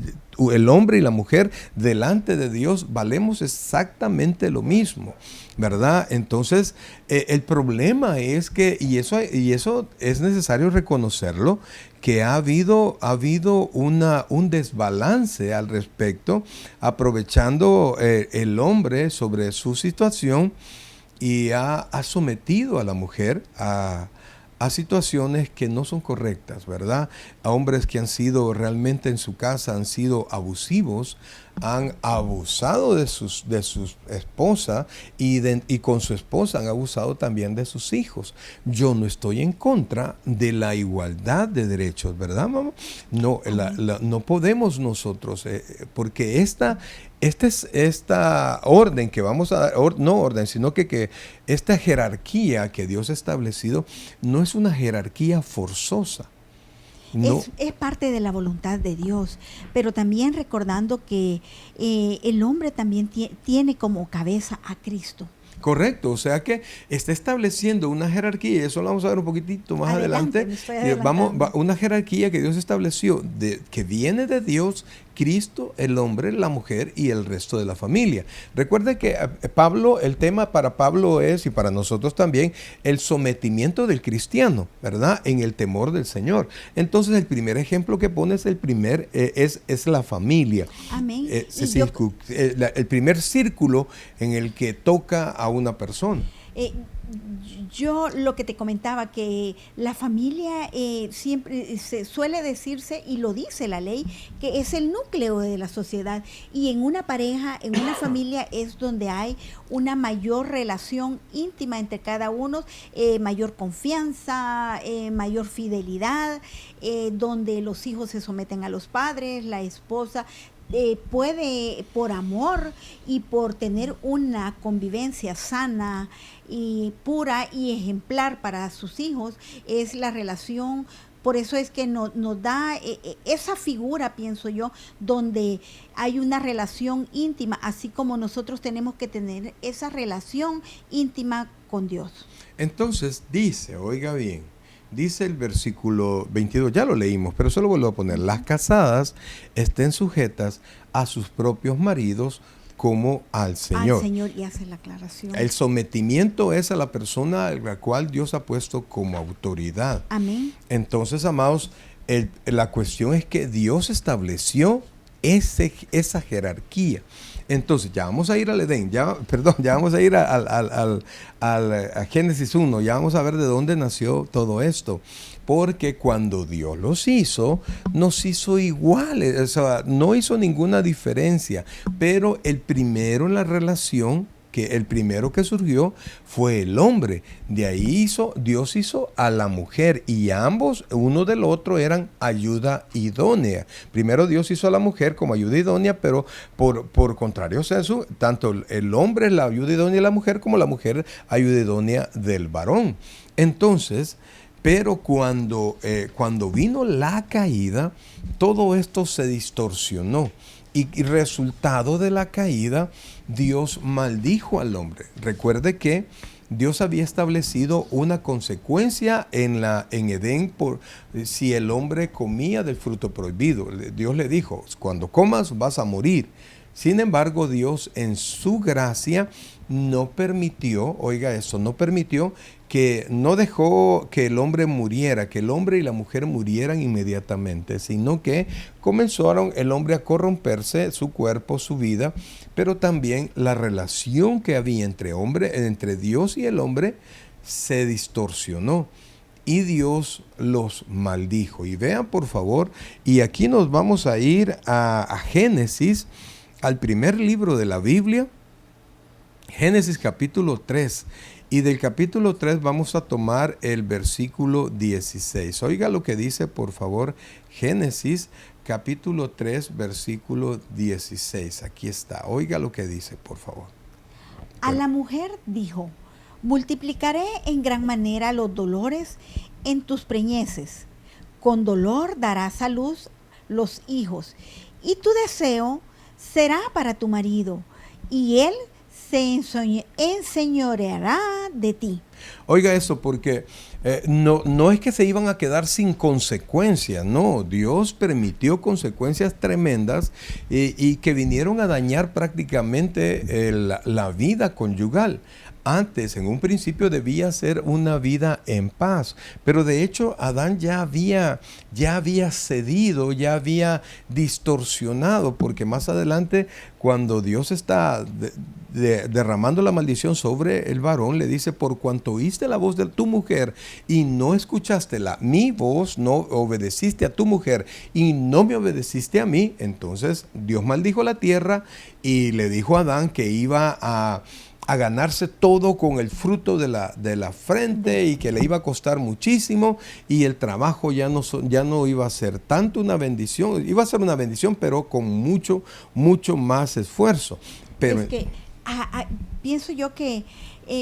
El hombre y la mujer delante de Dios valemos exactamente lo mismo, ¿verdad? Entonces, el problema es que, y eso es necesario reconocerlo, que ha habido un desbalance al respecto, aprovechando el hombre sobre su situación, y ha sometido a la mujer a situaciones que no son correctas, ¿verdad? A hombres que han sido realmente en su casa, han sido abusivos, han abusado de sus esposas y con su esposa han abusado también de sus hijos. Yo no estoy en contra de la igualdad de derechos, ¿verdad, mamá? No, no podemos nosotros, porque esta orden que vamos a dar, no orden, sino que esta jerarquía que Dios ha establecido no es una jerarquía forzosa. No. Es parte de la voluntad de Dios, pero también recordando que el hombre también tiene como cabeza a Cristo. Correcto, o sea que está estableciendo una jerarquía, y eso lo vamos a ver un poquitito más adelante. Una jerarquía que Dios estableció, que viene de Dios, Cristo, el hombre, la mujer y el resto de la familia. Recuerde que Pablo, el tema para Pablo es, y para nosotros también, el sometimiento del cristiano, ¿verdad? En el temor del Señor. Entonces el primer ejemplo que pone es es la familia. Amén. El primer círculo en el que toca a una persona. Yo lo que te comentaba, que la familia siempre se suele decirse, y lo dice la ley, que es el núcleo de la sociedad, y en una pareja, en una familia es donde hay una mayor relación íntima entre cada uno, mayor confianza, mayor fidelidad, donde los hijos se someten a los padres, la esposa puede, por amor y por tener una convivencia sana y pura y ejemplar para sus hijos, es la relación. Por eso es que nos da esa figura, pienso yo, donde hay una relación íntima, así como nosotros tenemos que tener esa relación íntima con Dios. Entonces dice, oiga bien, dice el versículo 22, ya lo leímos, pero solo vuelvo a poner: las casadas estén sujetas a sus propios maridos como al Señor. Al Señor, y hace la aclaración. El sometimiento es a la persona a la cual Dios ha puesto como autoridad. Amén. Entonces, amados, la cuestión es que Dios estableció esa jerarquía. Entonces, ya vamos a ir al Edén, ya vamos a ir a Génesis 1, ya vamos a ver de dónde nació todo esto. Porque cuando Dios los hizo, nos hizo iguales, o sea, no hizo ninguna diferencia. Pero el primero en la relación, el primero que surgió fue el hombre. De ahí Dios hizo a la mujer, y ambos, uno del otro, eran ayuda idónea. Primero Dios hizo a la mujer como ayuda idónea, pero por contrario sensu, tanto el hombre es la ayuda idónea de la mujer como la mujer ayuda idónea del varón. Entonces, pero cuando vino la caída, todo esto se distorsionó. Y resultado de la caída, Dios maldijo al hombre. Recuerde que Dios había establecido una consecuencia en Edén por si el hombre comía del fruto prohibido. Dios le dijo: cuando comas vas a morir. Sin embargo, Dios en su gracia no permitió, oiga eso, no dejó que el hombre muriera, que el hombre y la mujer murieran inmediatamente, sino que comenzaron el hombre a corromperse, su cuerpo, su vida, pero también la relación que había entre Dios y el hombre se distorsionó. Y Dios los maldijo. Y vean, por favor, y aquí nos vamos a ir a Génesis, al primer libro de la Biblia, Génesis capítulo 3. Y del capítulo 3 vamos a tomar el versículo 16. Oiga lo que dice, por favor, Génesis capítulo 3, versículo 16. Aquí está. Oiga lo que dice, por favor. A la mujer dijo: multiplicaré en gran manera los dolores en tus preñeces. Con dolor darás a luz los hijos, y tu deseo será para tu marido, y él se enseñoreará de ti. Oiga eso, porque no es que se iban a quedar sin consecuencias, no, Dios permitió consecuencias tremendas y que vinieron a dañar prácticamente la vida conyugal. Antes, en un principio, debía ser una vida en paz, pero de hecho Adán ya había cedido, ya había distorsionado, porque más adelante, cuando Dios está derramando la maldición sobre el varón, le dice: por cuanto oíste la voz de tu mujer y no escuchaste mi voz, no obedeciste a tu mujer y no me obedeciste a mí, entonces Dios maldijo la tierra y le dijo a Adán que iba a ganarse todo con el fruto de la frente, y que le iba a costar muchísimo, y el trabajo ya no iba a ser tanto una bendición, iba a ser una bendición, pero con mucho más esfuerzo. Pero es que pienso yo que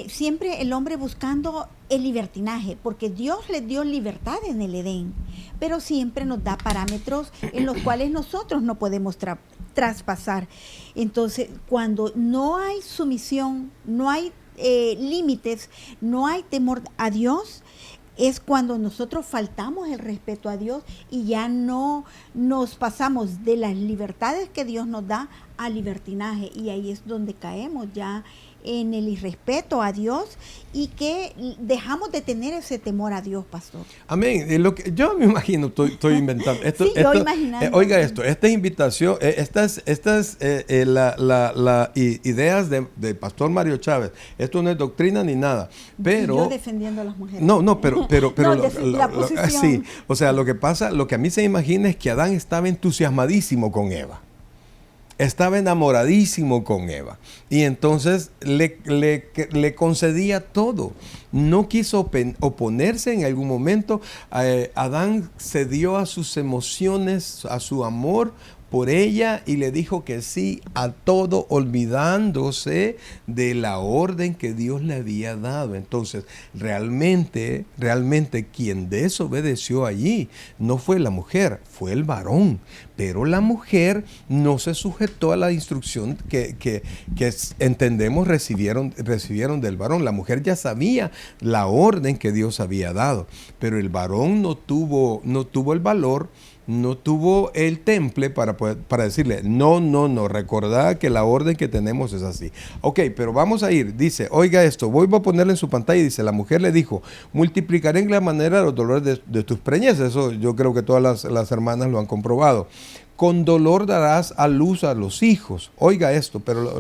siempre el hombre buscando el libertinaje, porque Dios le dio libertad en el Edén, pero siempre nos da parámetros en los cuales nosotros no podemos traspasar. Entonces, cuando no hay sumisión, no hay límites, no hay temor a Dios, es cuando nosotros faltamos el respeto a Dios y ya no nos pasamos de las libertades que Dios nos da a libertinaje, y ahí es donde caemos ya en el irrespeto a Dios y que dejamos de tener ese temor a Dios, pastor. Amén. Yo me imagino, estoy inventando. Sí, yo imaginando. Oiga esto, esta invitación, estas ideas de Pastor Mario Chávez, esto no es doctrina ni nada, pero... Yo defendiendo a las mujeres. No, pero No, la posición. sí, o sea, lo que pasa, lo que a mí se imagina es que Adán estaba entusiasmadísimo con Eva. Estaba enamoradísimo con Eva y entonces le concedía todo. No quiso oponerse en algún momento. Adán cedió a sus emociones, a su amor por ella, y le dijo que sí a todo, olvidándose de la orden que Dios le había dado. Entonces, realmente quien desobedeció allí no fue la mujer, fue el varón. Pero la mujer no se sujetó a la instrucción que entendemos recibieron del varón. La mujer ya sabía la orden que Dios había dado, pero el varón no tuvo el valor, no tuvo el temple para decirle, no, recordad que la orden que tenemos es así. Ok, pero vamos a ir, dice, oiga esto, voy a ponerle en su pantalla, dice, la mujer le dijo, multiplicaré en gran manera los dolores de tus preñez. Eso yo creo que todas las hermanas lo han comprobado. Con dolor darás a luz a los hijos. Oiga esto, pero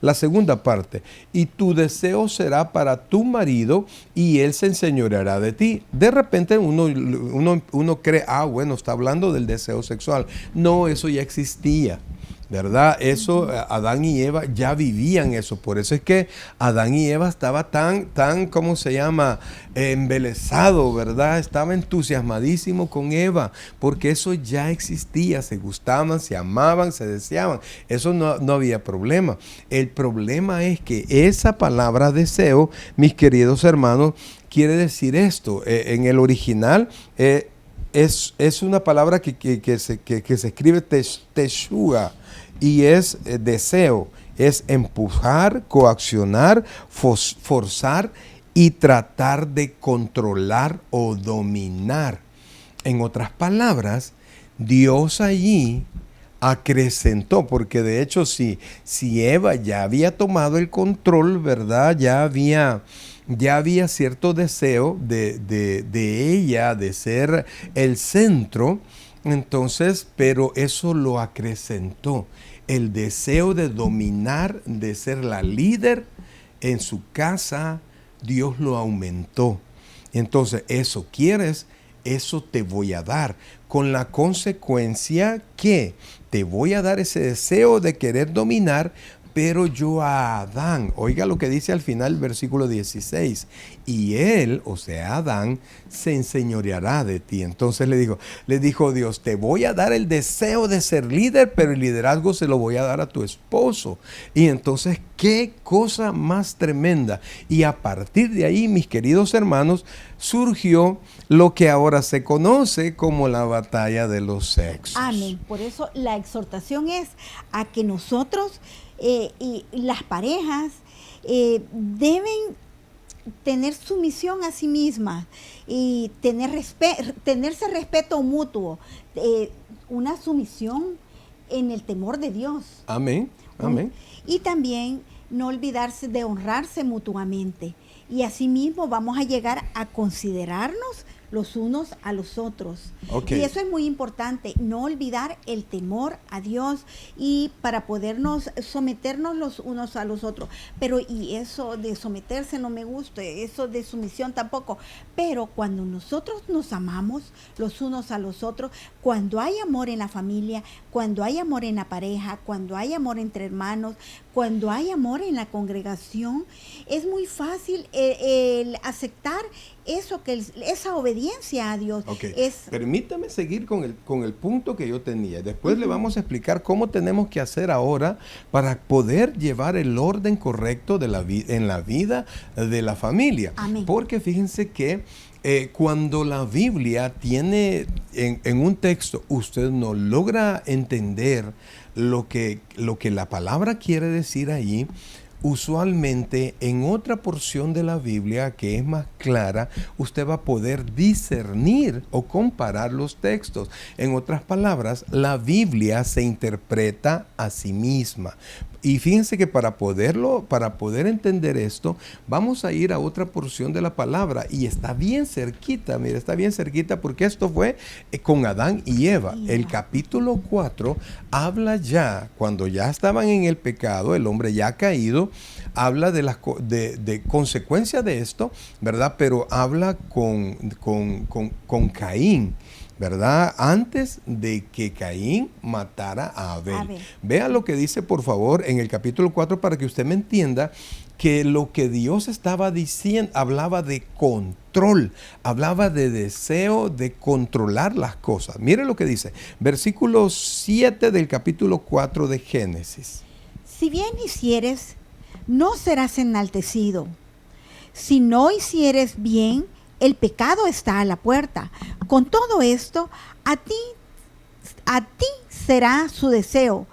la segunda parte. Y tu deseo será para tu marido y él se enseñoreará de ti. De repente uno cree, bueno, está hablando del deseo sexual. No, eso ya existía, ¿verdad? Eso, Adán y Eva ya vivían eso. Por eso es que Adán y Eva estaba tan, ¿cómo se llama? Embelesado, ¿verdad? Estaba entusiasmadísimo con Eva, porque eso ya existía. Se gustaban, se amaban, se deseaban. Eso no había problema. El problema es que esa palabra deseo, mis queridos hermanos, quiere decir esto. En el original, es una palabra que se escribe teshuga, y es deseo, es empujar, coaccionar, forzar y tratar de controlar o dominar. En otras palabras, Dios allí acrecentó, porque de hecho si Eva ya había tomado el control, ¿verdad? Ya había cierto deseo de ella, de ser el centro. Entonces, pero eso lo acrecentó. El deseo de dominar, de ser la líder en su casa, Dios lo aumentó. Entonces, eso quieres, eso te voy a dar. Con la consecuencia que te voy a dar ese deseo de querer dominar, pero yo a Adán, oiga lo que dice al final el versículo 16, y él, o sea Adán, se enseñoreará de ti. Entonces le dijo Dios, te voy a dar el deseo de ser líder, pero el liderazgo se lo voy a dar a tu esposo. Y entonces, qué cosa más tremenda. Y a partir de ahí, mis queridos hermanos, surgió lo que ahora se conoce como la batalla de los sexos. Amén. Por eso la exhortación es a que nosotros y las parejas deben tener sumisión a sí mismas y tenerse respeto mutuo, una sumisión en el temor de Dios. Amén, amén. Y también no olvidarse de honrarse mutuamente. Y asimismo vamos a llegar a considerarnos los unos a los otros. Okay. Y eso es muy importante, no olvidar el temor a Dios y para podernos someternos los unos a los otros. Pero y eso de someterse no me gusta, eso de sumisión tampoco. Pero cuando nosotros nos amamos los unos a los otros, cuando hay amor en la familia, cuando hay amor en la pareja, cuando hay amor entre hermanos, cuando hay amor en la congregación, es muy fácil el aceptar eso, esa obediencia a Dios. Okay. Permítame seguir con el punto que yo tenía. Después le vamos a explicar cómo tenemos que hacer ahora para poder llevar el orden correcto en la vida de la familia. Amén. Porque fíjense que cuando la Biblia tiene en un texto, usted no logra entender lo que la palabra quiere decir allí, usualmente en otra porción de la Biblia que es más clara, usted va a poder discernir o comparar los textos. En otras palabras, la Biblia se interpreta a sí misma. Y fíjense que para poder entender esto, vamos a ir a otra porción de la palabra y está bien cerquita, mire, está bien cerquita porque esto fue con Adán y Eva. El capítulo 4 habla ya, cuando ya estaban en el pecado, el hombre ya caído, habla de consecuencia de esto, ¿verdad? Pero habla con Caín, ¿verdad? Antes de que Caín matara a Abel. Vea lo que dice, por favor, en el capítulo 4 para que usted me entienda que lo que Dios estaba diciendo, hablaba de control, hablaba de deseo de controlar las cosas. Mire lo que dice, versículo 7 del capítulo 4 de Génesis. Si bien hicieres, no serás enaltecido. Si no hicieres bien, el pecado está a la puerta. Con todo esto, a ti será su deseo,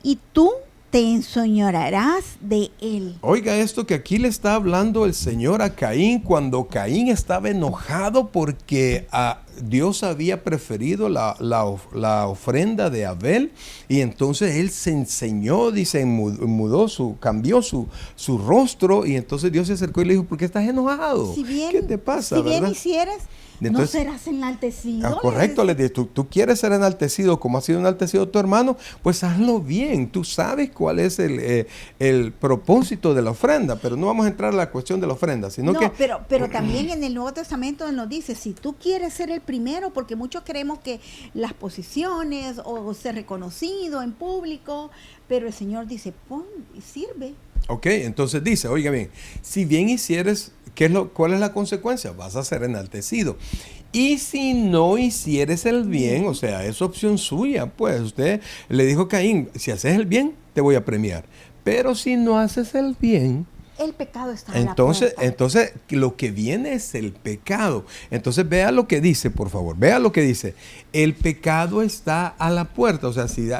y tú te enseñorearás de él. Oiga esto que aquí le está hablando el Señor a Caín cuando Caín estaba enojado porque Dios había preferido la ofrenda de Abel, y entonces él se enseñó, dice, cambió su rostro, y entonces Dios se acercó y le dijo, ¿por qué estás enojado? ¿Qué te pasa? Si bien ¿verdad? hicieres, entonces, no serás enaltecido. Correcto, le dije, tú quieres ser enaltecido como ha sido enaltecido tu hermano, pues hazlo bien. Tú sabes cuál es el propósito de la ofrenda, pero no vamos a entrar a la cuestión de la ofrenda, sino que... Pero también en el Nuevo Testamento nos dice, si tú quieres ser el primero, porque muchos creemos que las posiciones o ser reconocido en público, pero el Señor dice, pon y sirve. Ok, entonces dice, oiga bien, si bien hicieres, ¿cuál es la consecuencia? Vas a ser enaltecido. Y si no hicieres el bien, o sea, es opción suya, pues usted le dijo a Caín, si haces el bien, te voy a premiar. Pero si no haces el bien, el pecado está en la puerta. Entonces, lo que viene es el pecado. Entonces, vea lo que dice, por favor. Vea lo que dice. El pecado está a la puerta. O sea, si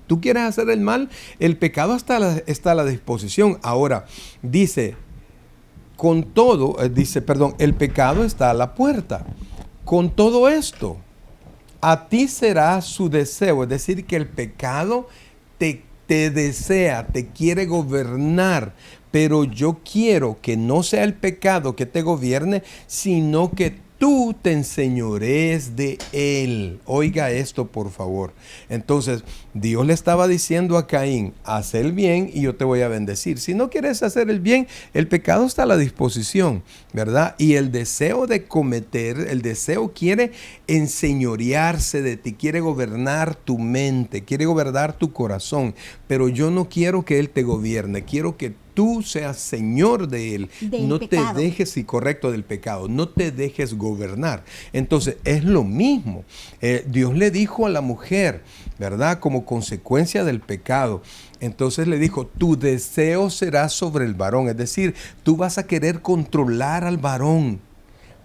tú quieres hacer el mal, el pecado está a la disposición. Ahora, dice, el pecado está a la puerta. Con todo esto, a ti será su deseo. Es decir, que el pecado te desea, te quiere gobernar, pero yo quiero que no sea el pecado que te gobierne, sino que tú te enseñorees de él. Oiga esto, por favor. Entonces, Dios le estaba diciendo a Caín, haz el bien y yo te voy a bendecir. Si no quieres hacer el bien, el pecado está a la disposición, ¿verdad? Y el deseo de cometer, el deseo quiere enseñorearse de ti, quiere gobernar tu mente, quiere gobernar tu corazón, pero yo no quiero que él te gobierne, quiero que tú seas señor de él, no te dejes, correcto, del pecado, no te dejes gobernar. Entonces es lo mismo, Dios le dijo a la mujer, ¿verdad? Como consecuencia del pecado, entonces le dijo, tu deseo será sobre el varón, es decir, tú vas a querer controlar al varón,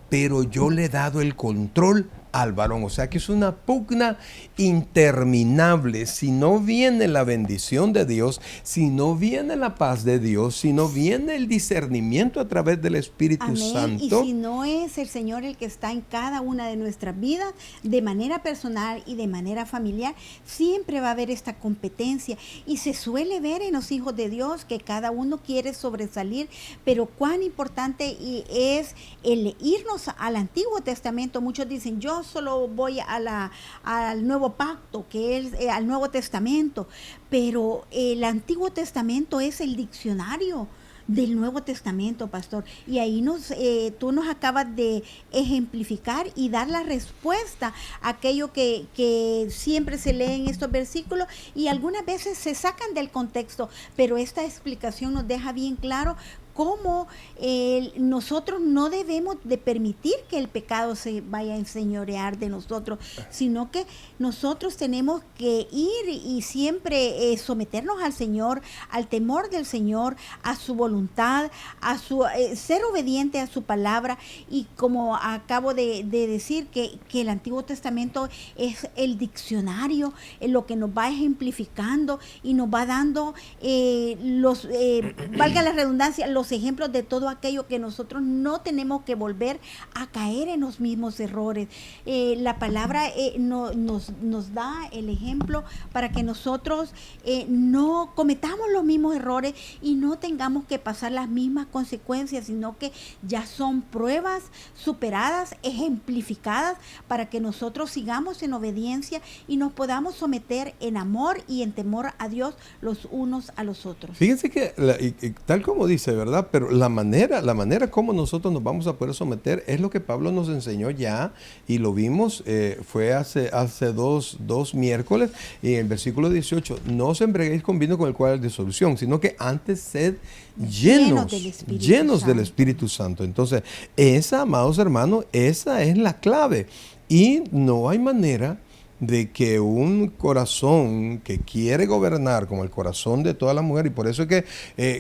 pero yo le he dado el control al varón. O sea que es una pugna interminable. Si no viene la bendición de Dios, si no viene la paz de Dios, si no viene el discernimiento a través del Espíritu Santo. Y si no es el Señor el que está en cada una de nuestras vidas, de manera personal y de manera familiar, siempre va a haber esta competencia. Y se suele ver en los hijos de Dios que cada uno quiere sobresalir, pero cuán importante es el irnos al Antiguo Testamento. Muchos dicen, yo solo voy al Nuevo Pacto, que es al Nuevo Testamento, pero el Antiguo Testamento es el diccionario del Nuevo Testamento, pastor, y ahí tú nos acabas de ejemplificar y dar la respuesta a aquello que siempre se lee en estos versículos y algunas veces se sacan del contexto, pero esta explicación nos deja bien claro cómo nosotros no debemos de permitir que el pecado se vaya a enseñorear de nosotros, sino que nosotros tenemos que ir y siempre someternos al Señor, al temor del Señor, a su voluntad, a su ser obediente a su palabra. Y como acabo de decir, que el Antiguo Testamento es el diccionario, lo que nos va ejemplificando y nos va dando valga la redundancia, los ejemplos de todo aquello que nosotros no tenemos que volver a caer en los mismos errores. La palabra nos da el ejemplo para que nosotros no cometamos los mismos errores y no tengamos que pasar las mismas consecuencias, sino que ya son pruebas superadas, ejemplificadas, para que nosotros sigamos en obediencia y nos podamos someter en amor y en temor a Dios los unos a los otros. Fíjense que, tal como dice, ¿verdad? Pero la manera como nosotros nos vamos a poder someter es lo que Pablo nos enseñó ya, y lo vimos, fue hace dos miércoles, y en el versículo 18, no os embriaguéis con vino con el cual hay disolución, sino que antes sed llenos del Espíritu Santo. Entonces, amados hermanos, esa es la clave, y no hay manera de que un corazón que quiere gobernar como el corazón de toda la mujer, y por eso es que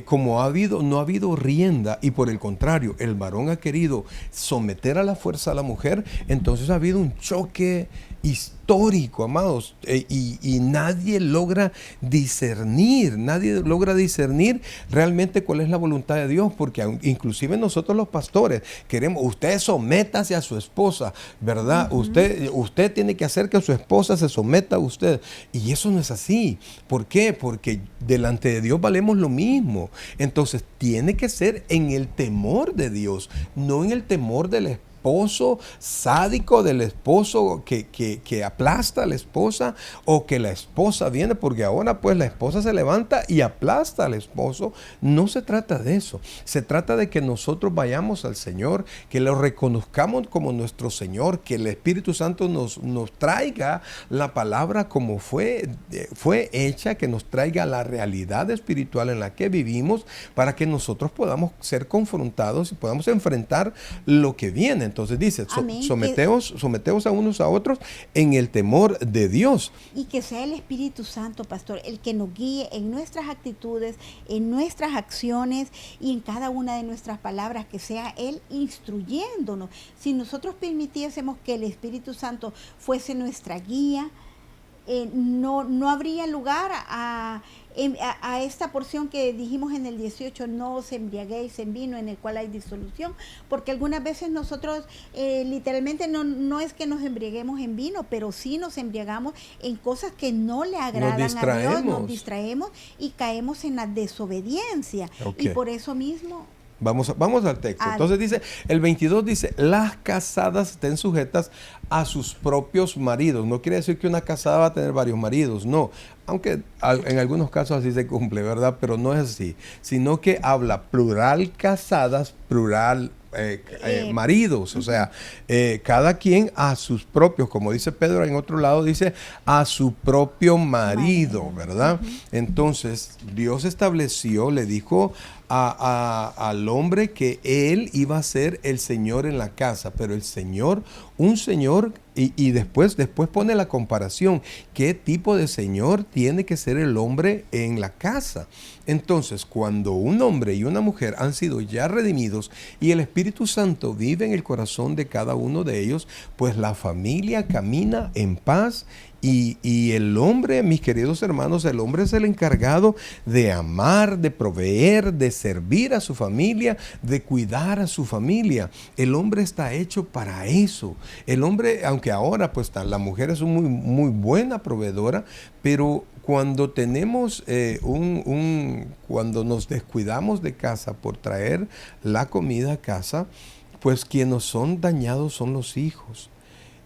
como no ha habido rienda, y por el contrario, el varón ha querido someter a la fuerza a la mujer, entonces ha habido un choque histórico, amados, y nadie logra discernir realmente cuál es la voluntad de Dios, porque inclusive nosotros los pastores queremos, usted sométase a su esposa, ¿verdad? Usted tiene que hacer que su esposa se someta a usted, y eso no es así. ¿Por qué? Porque delante de Dios valemos lo mismo. Entonces tiene que ser en el temor de Dios, no en el temor del esposo sádico, del esposo que aplasta a la esposa, o que la esposa viene, porque ahora pues la esposa se levanta y aplasta al esposo. No se trata de eso, se trata de que nosotros vayamos al Señor, que lo reconozcamos como nuestro Señor, que el Espíritu Santo nos traiga la palabra como fue hecha, que nos traiga la realidad espiritual en la que vivimos, para que nosotros podamos ser confrontados y podamos enfrentar lo que viene. Entonces dice, someteos a unos a otros en el temor de Dios. Y que sea el Espíritu Santo, pastor, el que nos guíe en nuestras actitudes, en nuestras acciones y en cada una de nuestras palabras, que sea Él instruyéndonos. Si nosotros permitiésemos que el Espíritu Santo fuese nuestra guía, no habría lugar a esta porción que dijimos en el 18, no os embriaguéis en vino en el cual hay disolución, porque algunas veces nosotros literalmente no es que nos embriaguemos en vino, pero sí nos embriagamos en cosas que no le agradan a Dios, nos distraemos y caemos en la desobediencia. Y por eso mismo... Vamos al texto. Entonces dice, el 22 dice, las casadas estén sujetas a sus propios maridos. No quiere decir que una casada va a tener varios maridos, no. Aunque en algunos casos así se cumple, ¿verdad? Pero no es así. Sino que habla plural casadas, plural maridos. O sea, cada quien a sus propios, como dice Pedro en otro lado, dice a su propio marido, ¿verdad? Entonces, Dios estableció, le dijo al hombre que él iba a ser el Señor en la casa, pero el Señor, un Señor, y después pone la comparación, qué tipo de Señor tiene que ser el hombre en la casa. Entonces, cuando un hombre y una mujer han sido ya redimidos y el Espíritu Santo vive en el corazón de cada uno de ellos, pues la familia camina en paz. Y el hombre, mis queridos hermanos, el hombre es el encargado de amar, de proveer, de servir a su familia, de cuidar a su familia. El hombre está hecho para eso. El hombre, aunque ahora pues la mujer es muy, muy buena proveedora, pero cuando tenemos cuando nos descuidamos de casa por traer la comida a casa, pues quienes son dañados son los hijos.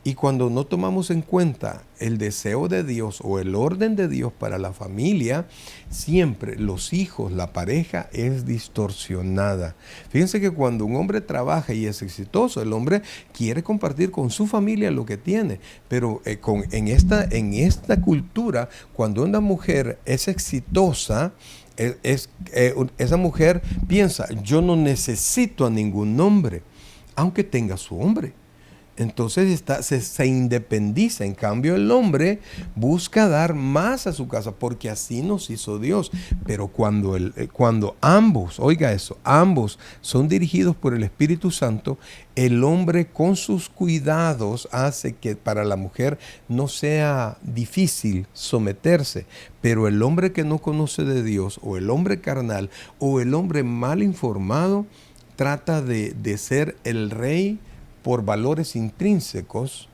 Y cuando no tomamos en cuenta el deseo de Dios o el orden de Dios para la familia, siempre los hijos, la pareja es distorsionada. Fíjense que cuando un hombre trabaja y es exitoso, el hombre quiere compartir con su familia lo que tiene. Pero en esta cultura, cuando una mujer es exitosa, Esa mujer piensa, yo no necesito a ningún hombre, aunque tenga su hombre. Entonces se independiza. En cambio, el hombre busca dar más a su casa, porque así nos hizo Dios. Pero cuando ambos, oiga eso, ambos son dirigidos por el Espíritu Santo, el hombre con sus cuidados hace que para la mujer no sea difícil someterse. Pero el hombre que no conoce de Dios, o el hombre carnal, o el hombre mal informado, trata de ser el rey por valores intrínsecos,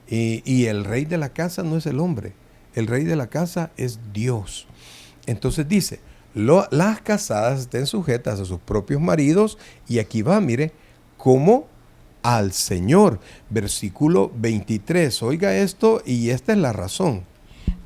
y el rey de la casa no es el hombre, el rey de la casa es Dios. Entonces dice, las casadas estén sujetas a sus propios maridos, y aquí va, mire, como al Señor. Versículo 23, oiga esto, y esta es la razón.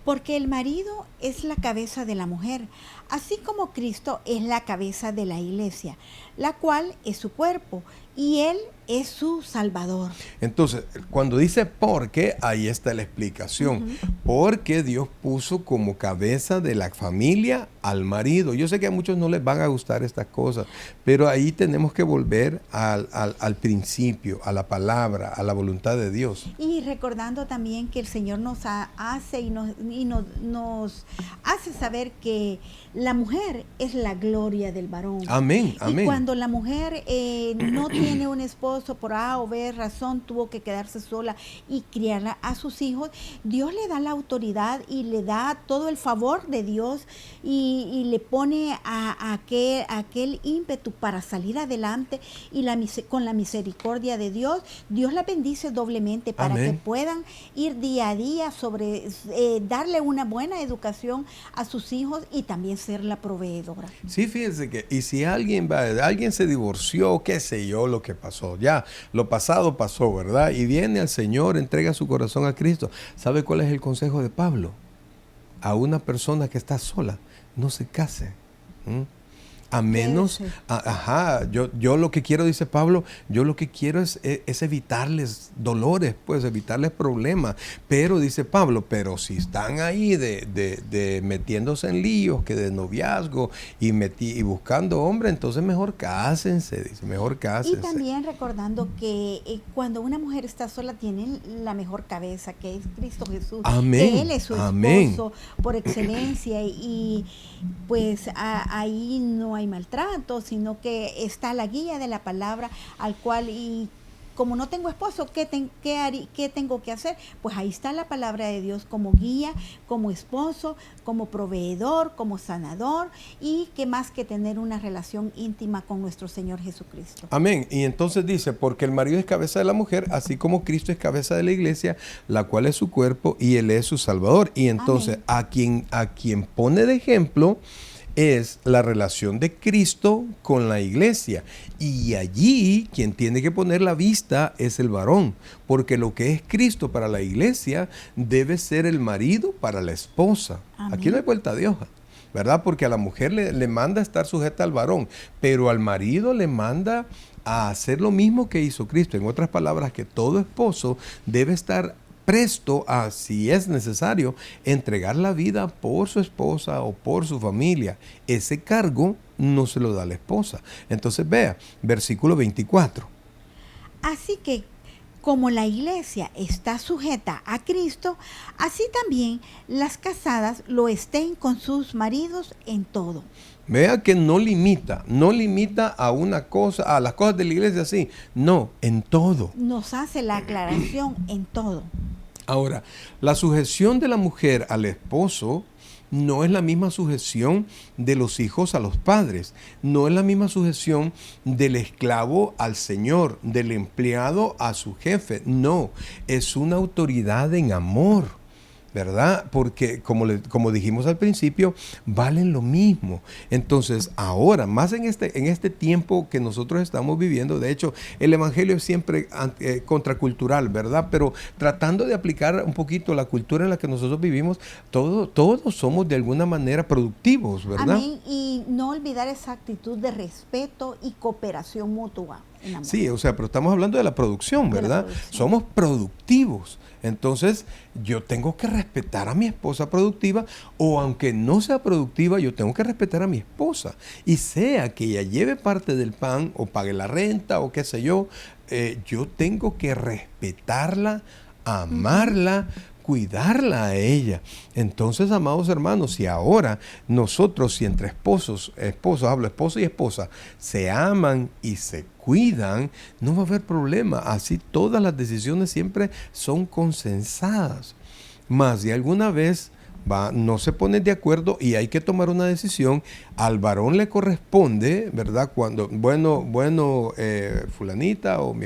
Porque el marido es la cabeza de la mujer, así como Cristo es la cabeza de la iglesia, la cual es su cuerpo, y Él es su Salvador. Entonces, cuando dice porque, ahí está la explicación. Porque Dios puso como cabeza de la familia al marido. Yo sé que a muchos no les van a gustar estas cosas, pero ahí tenemos que volver al principio, a la palabra, a la voluntad de Dios. Y recordando también que el Señor nos hace y nos hace saber que la mujer es la gloria del varón. Amén, amén. Y cuando la mujer no tiene un esposo, por A o B razón, tuvo que quedarse sola y criar a sus hijos, Dios le da la autoridad y le da todo el favor de Dios, y le pone a aquel ímpetu para salir adelante, y con la misericordia de Dios, Dios la bendice doblemente para Amén. que puedan ir día a día darle una buena educación a sus hijos y también ser la proveedora. Sí, fíjense que, y si alguien se divorció, qué sé yo, lo que pasó, ya, lo pasado pasó, ¿verdad? Y viene al Señor, entrega su corazón a Cristo. ¿Sabe cuál es el consejo de Pablo? A una persona que está sola, no se case. A menos, yo lo que quiero, dice Pablo, yo lo que quiero es evitarles dolores, pues evitarles problemas. Pero dice Pablo, pero si están ahí de metiéndose en líos, que de noviazgo y buscando hombre, entonces mejor cásense, dice, mejor cásense. Y también recordando que cuando una mujer está sola, tiene la mejor cabeza, que es Cristo Jesús. Amén. Que Él es su esposo por excelencia, y pues ahí no hay maltrato, sino que está la guía de la palabra, al cual, y como no tengo esposo, ¿qué tengo que hacer? Pues ahí está la palabra de Dios como guía, como esposo, como proveedor, como sanador, y que más que tener una relación íntima con nuestro Señor Jesucristo. Amén. Y entonces dice, porque el marido es cabeza de la mujer, así como Cristo es cabeza de la iglesia, la cual es su cuerpo, y Él es su Salvador. Y entonces, a quien pone de ejemplo es la relación de Cristo con la iglesia. Y allí quien tiene que poner la vista es el varón, porque lo que es Cristo para la iglesia debe ser el marido para la esposa. Amén. Aquí no hay vuelta de hoja, ¿verdad? Porque a la mujer le manda estar sujeta al varón, pero al marido le manda a hacer lo mismo que hizo Cristo. En otras palabras, que todo esposo debe estar presto a, si es necesario, entregar la vida por su esposa o por su familia. Ese cargo no se lo da la esposa. Entonces vea, versículo 24. Así que, como la iglesia está sujeta a Cristo, así también las casadas lo estén con sus maridos en todo. Vea que no limita a una cosa, a las cosas de la iglesia así. No, en todo. Nos hace la aclaración en todo. Ahora, la sujeción de la mujer al esposo no es la misma sujeción de los hijos a los padres, no es la misma sujeción del esclavo al señor, del empleado a su jefe, no, es una autoridad en amor, ¿verdad? Porque como dijimos al principio, valen lo mismo. Entonces, ahora, más en este tiempo que nosotros estamos viviendo, de hecho, el evangelio es siempre contracultural, ¿verdad? Pero tratando de aplicar un poquito la cultura en la que nosotros vivimos, todos somos de alguna manera productivos, ¿verdad? Amén. Y no olvidar esa actitud de respeto y cooperación mutua. Sí, o sea, pero estamos hablando de la producción, ¿verdad? Somos productivos. Entonces, yo tengo que respetar a mi esposa productiva, o aunque no sea productiva, yo tengo que respetar a mi esposa. Y sea que ella lleve parte del pan o pague la renta o qué sé yo, yo tengo que respetarla, amarla, cuidarla a ella. Entonces, amados hermanos, si ahora nosotros, si entre esposos, hablo esposo y esposa, se aman y se cuidan, no va a haber problema. Así todas las decisiones siempre son consensadas. Más de alguna vez no se ponen de acuerdo y hay que tomar una decisión. Al varón le corresponde, ¿verdad? Cuando, fulanita o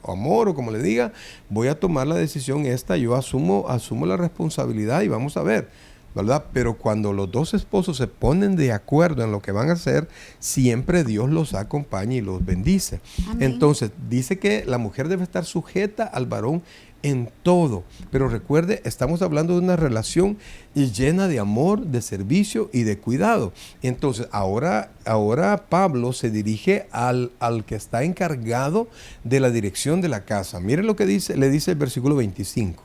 amor o como le diga, voy a tomar la decisión esta, yo asumo la responsabilidad y vamos a ver, ¿verdad? Pero cuando los dos esposos se ponen de acuerdo en lo que van a hacer, siempre Dios los acompaña y los bendice. Amén. Entonces, dice que la mujer debe estar sujeta al varón en todo. Pero recuerde, estamos hablando de una relación llena de amor, de servicio y de cuidado. Entonces, ahora Pablo se dirige al que está encargado de la dirección de la casa. Mire lo que le dice el versículo 25.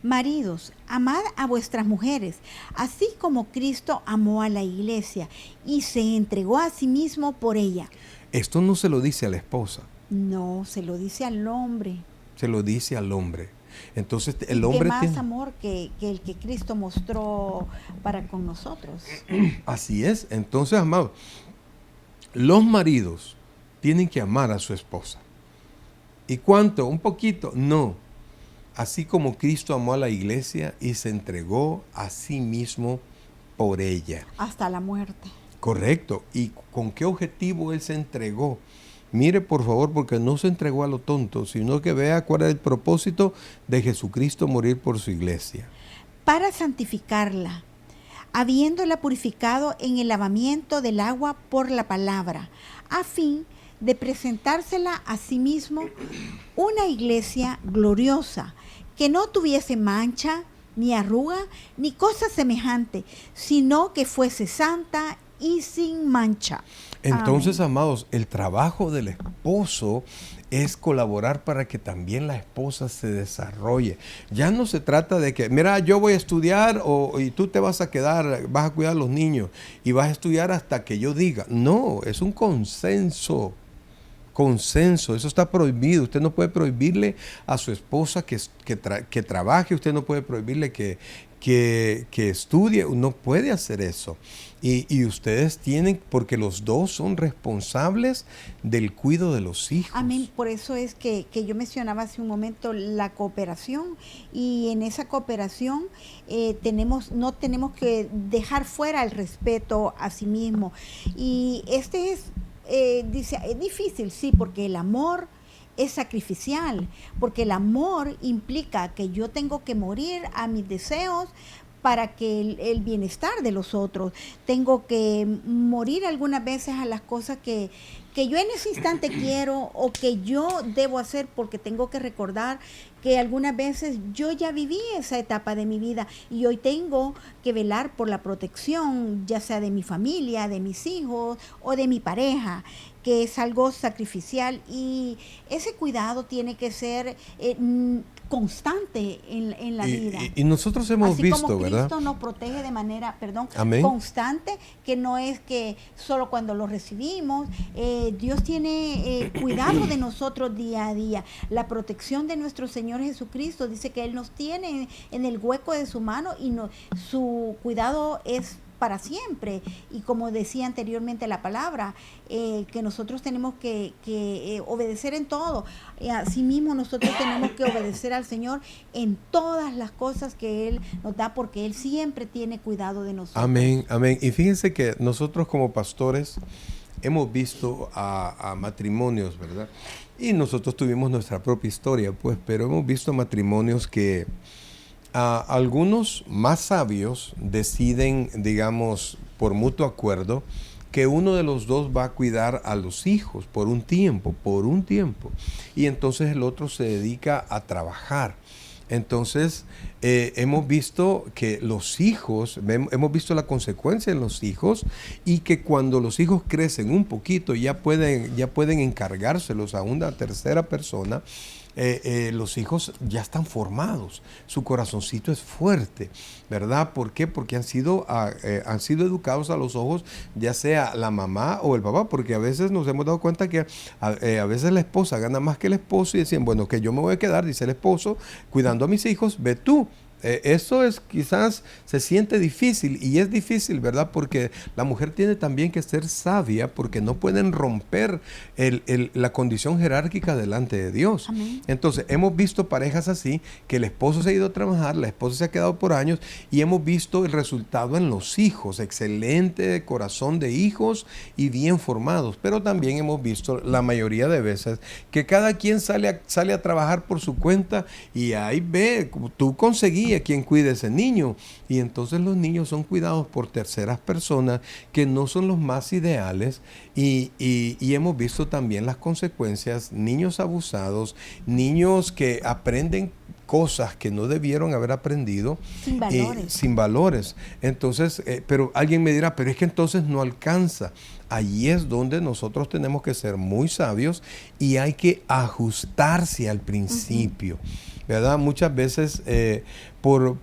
Maridos, amad a vuestras mujeres, así como Cristo amó a la iglesia y se entregó a sí mismo por ella. Esto no se lo dice a la esposa. No, se lo dice al hombre. Se lo dice al hombre. Entonces el hombre tiene más amor que el que Cristo mostró para con nosotros. Así es. Entonces, amados, los maridos tienen que amar a su esposa. ¿Y cuánto? ¿Un poquito? No. Así como Cristo amó a la iglesia y se entregó a sí mismo por ella. Hasta la muerte. Correcto. ¿Y con qué objetivo Él se entregó? Mire, por favor, porque no se entregó a lo tonto, sino que vea cuál es el propósito de Jesucristo morir por su iglesia. Para santificarla, habiéndola purificado en el lavamiento del agua por la palabra, a fin de presentársela a sí mismo una iglesia gloriosa, que no tuviese mancha, ni arruga, ni cosa semejante, sino que fuese santa y sin mancha. Entonces, Amén. Amados, el trabajo del esposo es colaborar para que también la esposa se desarrolle. Ya no se trata de que, mira, yo voy a estudiar y tú te vas a quedar, vas a cuidar a los niños y vas a estudiar hasta que yo diga. No, es un consenso. Eso está prohibido. Usted no puede prohibirle a su esposa que trabaje, usted no puede prohibirle que estudie, no puede hacer eso. Y ustedes tienen, porque los dos son responsables del cuidado de los hijos. Amén. Por eso es que yo mencionaba hace un momento la cooperación, y en esa cooperación no tenemos que dejar fuera el respeto a sí mismo. Y dice, es difícil, sí, porque el amor es sacrificial, porque el amor implica que yo tengo que morir a mis deseos para que el bienestar de los otros. Tengo que morir algunas veces a las cosas que yo en ese instante quiero o que yo debo hacer, porque tengo que recordar que algunas veces yo ya viví esa etapa de mi vida y hoy tengo que velar por la protección, ya sea de mi familia, de mis hijos o de mi pareja, que es algo sacrificial, y ese cuidado tiene que ser constante en la vida. Y nosotros hemos así visto, como Cristo, ¿verdad? nos protege de manera, Amén. constante, que no es que solo cuando lo recibimos. Dios tiene cuidado de nosotros día a día. La protección de nuestro Señor Jesucristo dice que Él nos tiene en el hueco de su mano y su cuidado es para siempre. Y como decía anteriormente la palabra, que nosotros tenemos que obedecer en todo. Asimismo, nosotros tenemos que obedecer al Señor en todas las cosas que Él nos da, porque Él siempre tiene cuidado de nosotros. Amén, amén. Y fíjense que nosotros como pastores hemos visto a matrimonios, ¿verdad? Y nosotros tuvimos nuestra propia historia, pues, pero hemos visto matrimonios que algunos más sabios deciden, digamos, por mutuo acuerdo, que uno de los dos va a cuidar a los hijos por un tiempo, y entonces el otro se dedica a trabajar. Entonces, hemos visto que los hijos, hemos visto la consecuencia en los hijos, y que cuando los hijos crecen un poquito ya pueden encargárselos a una tercera persona. Los hijos ya están formados, su corazoncito es fuerte, ¿verdad? ¿Por qué? Porque han sido educados a los ojos, ya sea la mamá o el papá, porque a veces nos hemos dado cuenta que a veces la esposa gana más que el esposo, y decían, bueno, que yo me voy a quedar, dice el esposo, cuidando a mis hijos, ve tú. Eso es, quizás se siente difícil, y es difícil, ¿verdad? Porque la mujer tiene también que ser sabia, porque no pueden romper la condición jerárquica delante de Dios. Amén. Entonces, hemos visto parejas así, que el esposo se ha ido a trabajar, la esposa se ha quedado por años, y hemos visto el resultado en los hijos, excelente corazón de hijos y bien formados. Pero también hemos visto la mayoría de veces que cada quien sale a trabajar por su cuenta, y ahí ve, tú conseguí a quien cuide ese niño, y entonces los niños son cuidados por terceras personas que no son los más ideales, y hemos visto también las consecuencias: niños abusados, niños que aprenden cosas que no debieron haber aprendido, sin valores. Entonces, pero alguien me dirá, pero es que entonces no alcanza. Allí es donde nosotros tenemos que ser muy sabios, y hay que ajustarse al principio, ¿verdad? Muchas veces por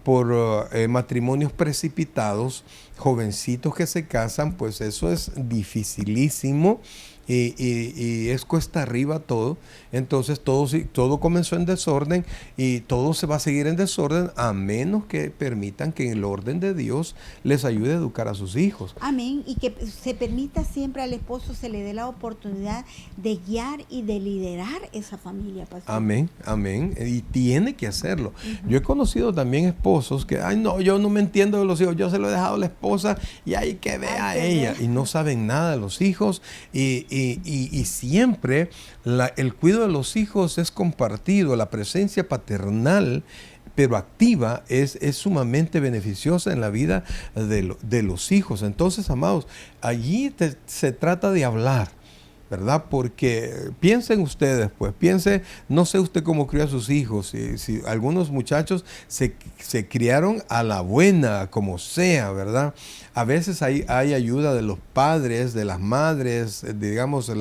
matrimonios precipitados, jovencitos que se casan, pues eso es dificilísimo. Y es cuesta arriba todo. Entonces todo comenzó en desorden, y todo se va a seguir en desorden, a menos que permitan que en el orden de Dios les ayude a educar a sus hijos. Amén. Y que se permita siempre al esposo, se le dé la oportunidad de guiar y de liderar esa familia, pastor. Amén, amén. Y tiene que hacerlo. Yo he conocido también esposos que, ay no, yo no me entiendo de los hijos, yo se lo he dejado a la esposa y hay que ver a ella, y no saben nada de los hijos, y siempre el cuidado de los hijos es compartido. La presencia paternal, pero activa, es sumamente beneficiosa en la vida de los hijos. Entonces, amados, allí se trata de hablar, ¿verdad? Porque piensen ustedes, pues, no sé usted cómo crió a sus hijos, si algunos muchachos se criaron a la buena, como sea, ¿verdad? A veces hay ayuda de los padres, de las madres, digamos,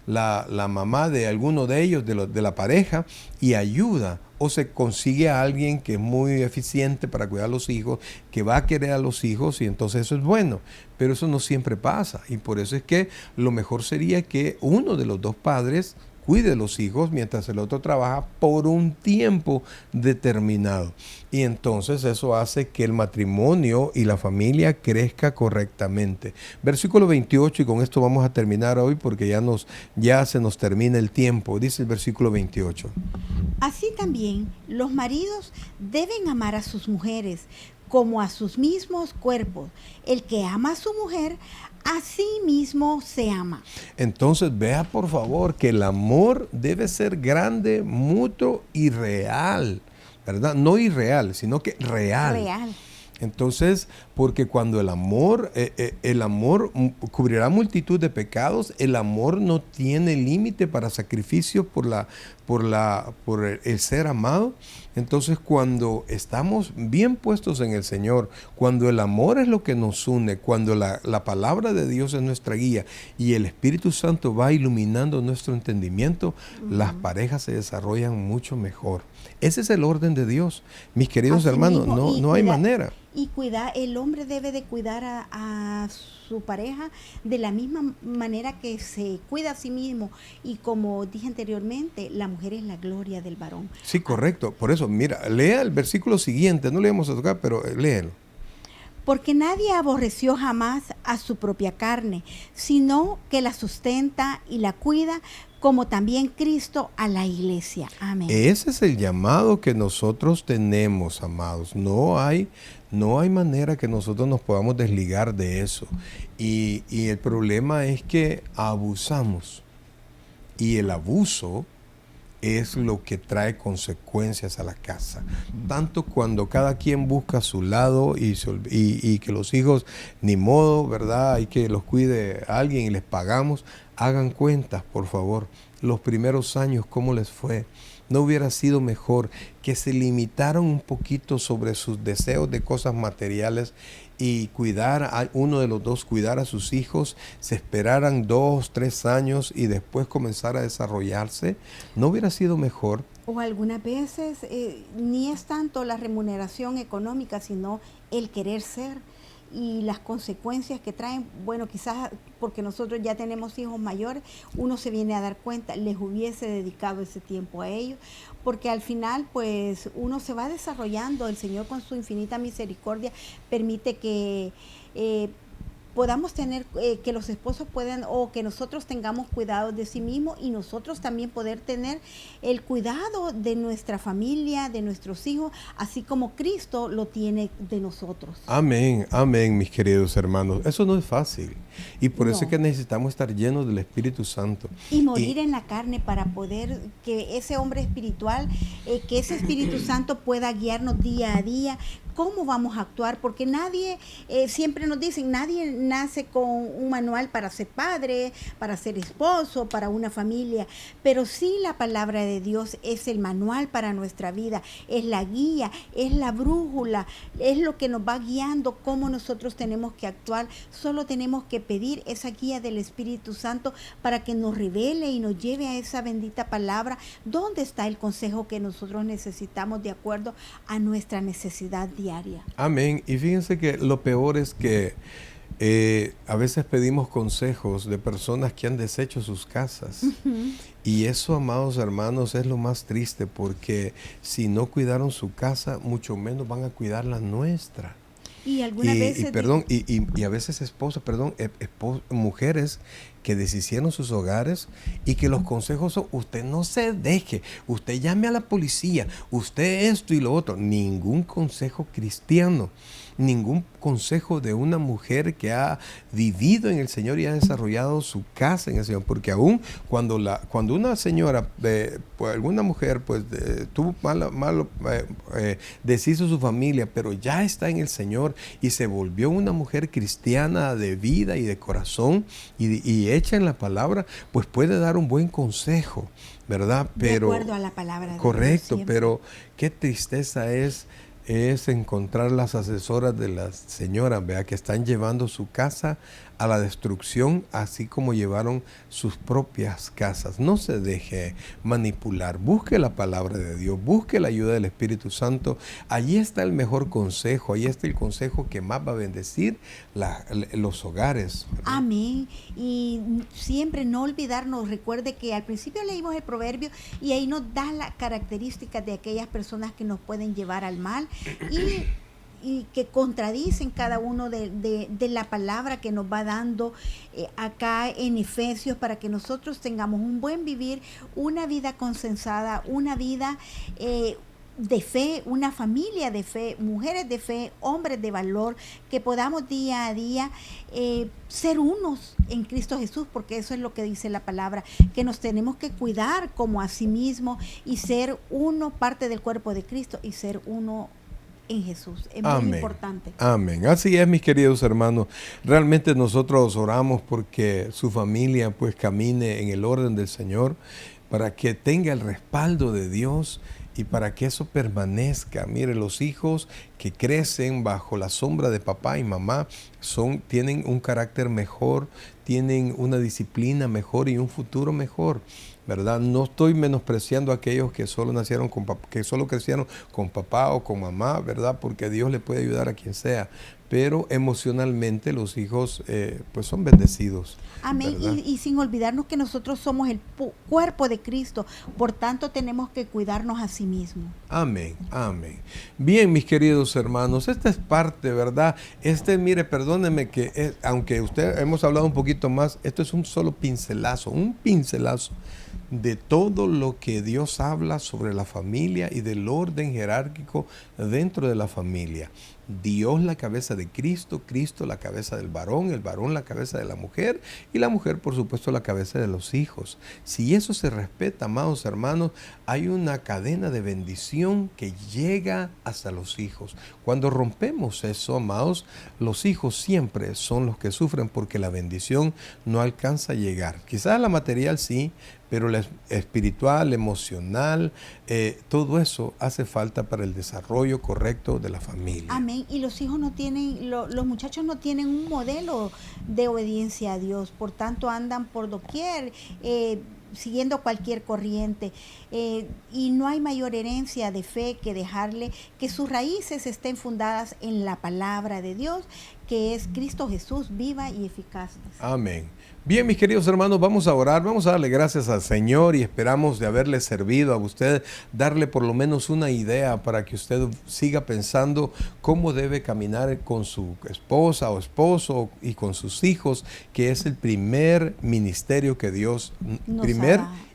la mamá de alguno de ellos, de la pareja, y ayuda. O se consigue a alguien que es muy eficiente para cuidar a los hijos, que va a querer a los hijos, y entonces eso es bueno. Pero eso no siempre pasa, y por eso es que lo mejor sería que uno de los dos padres cuide de los hijos mientras el otro trabaja por un tiempo determinado. Y entonces eso hace que el matrimonio y la familia crezca correctamente. Versículo 28, y con esto vamos a terminar hoy porque ya se nos termina el tiempo. Dice el versículo 28. Así también los maridos deben amar a sus mujeres como a sus mismos cuerpos. El que ama a su mujer, a sí mismo se ama. Entonces vea por favor que el amor debe ser grande, mutuo y real, ¿verdad? No irreal, sino que real. Real. Entonces, porque cuando el amor cubrirá multitud de pecados, el amor no tiene límite para sacrificio por el ser amado. Entonces, cuando estamos bien puestos en el Señor, cuando el amor es lo que nos une, cuando la palabra de Dios es nuestra guía y el Espíritu Santo va iluminando nuestro entendimiento, las parejas se desarrollan mucho mejor. Ese es el orden de Dios, mis queridos hermanos, no hay manera. Y el hombre debe de cuidar a su pareja de la misma manera que se cuida a sí mismo. Y como dije anteriormente, la mujer es la gloria del varón. Sí, correcto. Por eso, mira, lea el versículo siguiente, no le vamos a tocar, pero léelo. Porque nadie aborreció jamás a su propia carne, sino que la sustenta y la cuida, como también Cristo a la iglesia. Amén. Ese es el llamado que nosotros tenemos, amados. No hay manera que nosotros nos podamos desligar de eso. Y el problema es que abusamos. Y el abuso es lo que trae consecuencias a la casa. Tanto cuando cada quien busca su lado y que los hijos, ni modo, ¿verdad? Hay que los cuide a alguien y les pagamos. Hagan cuentas, por favor. los primeros años, ¿cómo les fue? ¿No hubiera sido mejor que se limitaran un poquito sobre sus deseos de cosas materiales y cuidar a uno de los dos, cuidar a sus hijos, se esperaran 2, 3 años y después comenzar a desarrollarse? ¿No hubiera sido mejor? O algunas veces ni es tanto la remuneración económica, sino el querer ser y las consecuencias que traen. Bueno, quizás porque nosotros ya tenemos hijos mayores, uno se viene a dar cuenta, les hubiese dedicado ese tiempo a ellos, porque al final pues uno se va desarrollando. El Señor con su infinita misericordia permite que podamos tener, que los esposos puedan, o que nosotros tengamos cuidado de sí mismos, y nosotros también poder tener el cuidado de nuestra familia, de nuestros hijos, así como Cristo lo tiene de nosotros. Amén, amén, mis queridos hermanos. Eso no es fácil. Y por eso es que necesitamos estar llenos del Espíritu Santo. Y morir en la carne para poder que ese hombre espiritual, que ese Espíritu Santo pueda guiarnos día a día. ¿Cómo vamos a actuar? Porque nadie, siempre nos dicen, nadie nace con un manual para ser padre, para ser esposo, para una familia, pero sí la palabra de Dios es el manual para nuestra vida, es la guía, es la brújula, es lo que nos va guiando cómo nosotros tenemos que actuar. Solo tenemos que pedir esa guía del Espíritu Santo para que nos revele y nos lleve a esa bendita palabra, donde está el consejo que nosotros necesitamos de acuerdo a nuestra necesidad diaria. Amén. Y fíjense que lo peor es que a veces pedimos consejos de personas que han deshecho sus casas. Y eso, amados hermanos, es lo más triste, porque si no cuidaron su casa, mucho menos van a cuidar la nuestra. Y algunas veces... Y a veces mujeres que deshicieron sus hogares, y que los consejos son: usted no se deje, usted llame a la policía, usted esto y lo otro. Ningún consejo cristiano, ningún consejo de una mujer que ha vivido en el Señor y ha desarrollado su casa en el Señor. Porque aún cuando una señora, alguna mujer, tuvo deshizo su familia, pero ya está en el Señor y se volvió una mujer cristiana de vida y de corazón y hecha en la palabra, pues puede dar un buen consejo, ¿verdad? Pero, de acuerdo a la palabra de correcto, Dios, pero qué tristeza es encontrar las asesoras de las señoras, ¿verdad?, que están llevando su casa a la destrucción, así como llevaron sus propias casas. No se deje manipular, busque la palabra de Dios, busque la ayuda del Espíritu Santo. Allí está el mejor consejo, allí está el consejo que más va a bendecir los hogares, ¿verdad? Amén. Y siempre no olvidarnos, recuerde que al principio leímos el proverbio y ahí nos da las características de aquellas personas que nos pueden llevar al mal y que contradicen cada uno de la palabra que nos va dando acá en Efesios, para que nosotros tengamos un buen vivir, una vida consensada, una vida de fe, una familia de fe, mujeres de fe, hombres de valor, que podamos día a día ser unos en Cristo Jesús, porque eso es lo que dice la palabra, que nos tenemos que cuidar como a sí mismos y ser uno, parte del cuerpo de Cristo, y ser uno en Jesús. Es muy importante. Amén. Así es, mis queridos hermanos. Realmente nosotros oramos porque su familia pues camine en el orden del Señor, para que tenga el respaldo de Dios y para que eso permanezca. Mire, los hijos que crecen bajo la sombra de papá y mamá tienen un carácter mejor, tienen una disciplina mejor y un futuro mejor, ¿verdad? No estoy menospreciando a aquellos que solo crecieron con papá o con mamá, ¿verdad? Porque Dios le puede ayudar a quien sea, pero emocionalmente los hijos pues son bendecidos. Amén. Y sin olvidarnos que nosotros somos el cuerpo de Cristo, por tanto tenemos que cuidarnos a sí mismos. Amén, amén. Bien, mis queridos hermanos, esta es parte, ¿verdad? Mire, perdóneme que aunque hemos hablado un poquito más, esto es un pincelazo de todo lo que Dios habla sobre la familia y del orden jerárquico dentro de la familia. Dios la cabeza de Cristo, Cristo la cabeza del varón, el varón la cabeza de la mujer y la mujer, por supuesto, la cabeza de los hijos. Si eso se respeta, amados hermanos, hay una cadena de bendición que llega hasta los hijos. Cuando rompemos eso, amados, los hijos siempre son los que sufren, porque la bendición no alcanza a llegar. Quizás la material sí, pero la espiritual, emocional, todo eso hace falta para el desarrollo correcto de la familia. Amén. Y los hijos no tienen, los muchachos no tienen un modelo de obediencia a Dios, por tanto andan por doquier, siguiendo cualquier corriente, y no hay mayor herencia de fe que dejarle que sus raíces estén fundadas en la palabra de Dios, que es Cristo Jesús, viva y eficaz. Amén. Bien, mis queridos hermanos, vamos a orar, vamos a darle gracias al Señor y esperamos de haberle servido a usted, darle por lo menos una idea para que usted siga pensando cómo debe caminar con su esposa o esposo y con sus hijos, que es el primer ministerio que Dios,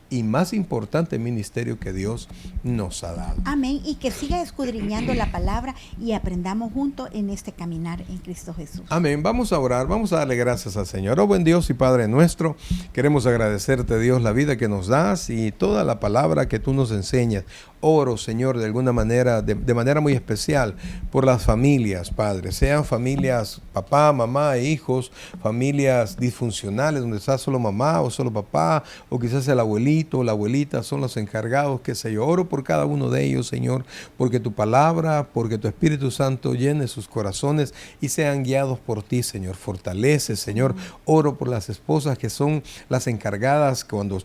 y más importante ministerio que Dios nos ha dado. Amén. Y que siga escudriñando la palabra y aprendamos juntos en este caminar en Cristo Jesús. Amén. Vamos a orar, vamos a darle gracias al Señor. Oh, buen Dios y Padre nuestro, queremos agradecerte, Dios, la vida que nos das y toda la palabra que tú nos enseñas. Oro, Señor, de alguna manera, de manera muy especial, por las familias, Padre. Sean familias, papá, mamá e hijos, familias disfuncionales, donde está solo mamá o solo papá, o quizás el abuelito o la abuelita son los encargados, qué sé yo. Oro por cada uno de ellos, Señor, porque tu palabra, porque tu Espíritu Santo llene sus corazones y sean guiados por ti, Señor. Fortalece, Señor. Oro por las esposas que son las encargadas cuando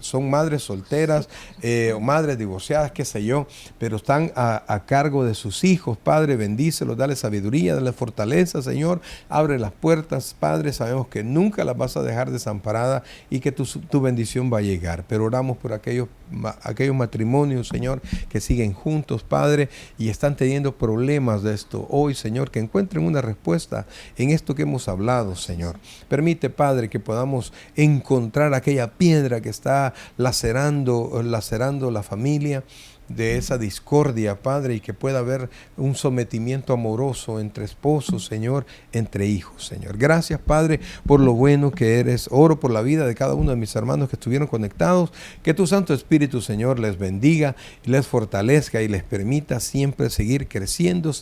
son madres solteras o madres divorciadas, qué sé yo, pero están a cargo de sus hijos. Padre, bendícelos, dale sabiduría, dale fortaleza, Señor. Abre las puertas, Padre. Sabemos que nunca las vas a dejar desamparadas y que tu bendición va a llegar. Pero oramos por aquellos matrimonios, Señor, que siguen juntos, Padre, y están teniendo problemas de esto hoy, Señor, que encuentren una respuesta en esto que hemos hablado, Señor. Permite, Padre, que podamos encontrar aquella piedra que está lacerando la familia de esa discordia, Padre, y que pueda haber un sometimiento amoroso entre esposos, Señor, entre hijos, Señor. Gracias, Padre, por lo bueno que eres. Oro por la vida de cada uno de mis hermanos que estuvieron conectados. Que tu Santo Espíritu, Señor, les bendiga, les fortalezca y les permita siempre seguir creciendo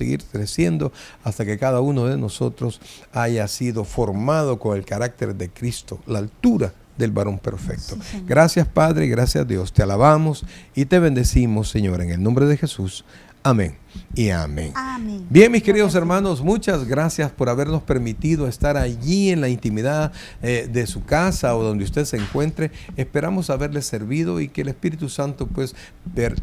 hasta que cada uno de nosotros haya sido formado con el carácter de Cristo, la altura del varón perfecto. Sí, gracias, Padre, gracias, Dios. Te alabamos y te bendecimos, Señor, en el nombre de Jesús. Amén y amén. Amén. Bien, mis queridos hermanos, muchas gracias por habernos permitido estar allí en la intimidad de su casa o donde usted se encuentre. Esperamos haberle servido y que el Espíritu Santo pues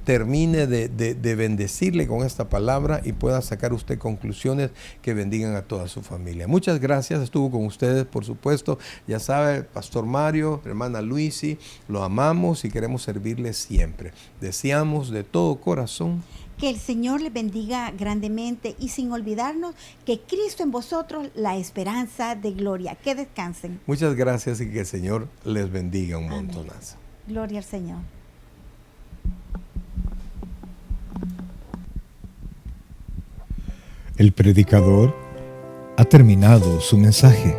termine de bendecirle con esta palabra y pueda sacar usted conclusiones que bendigan a toda su familia. Muchas gracias. Estuvo con ustedes, por supuesto. Ya sabe, Pastor Mario, hermana Luisi, lo amamos y queremos servirle siempre. Deseamos de todo corazón que el Señor les bendiga grandemente y sin olvidarnos que Cristo en vosotros, la esperanza de gloria. Que descansen. Muchas gracias y que el Señor les bendiga un montonazo. Gloria al Señor. El predicador ha terminado su mensaje.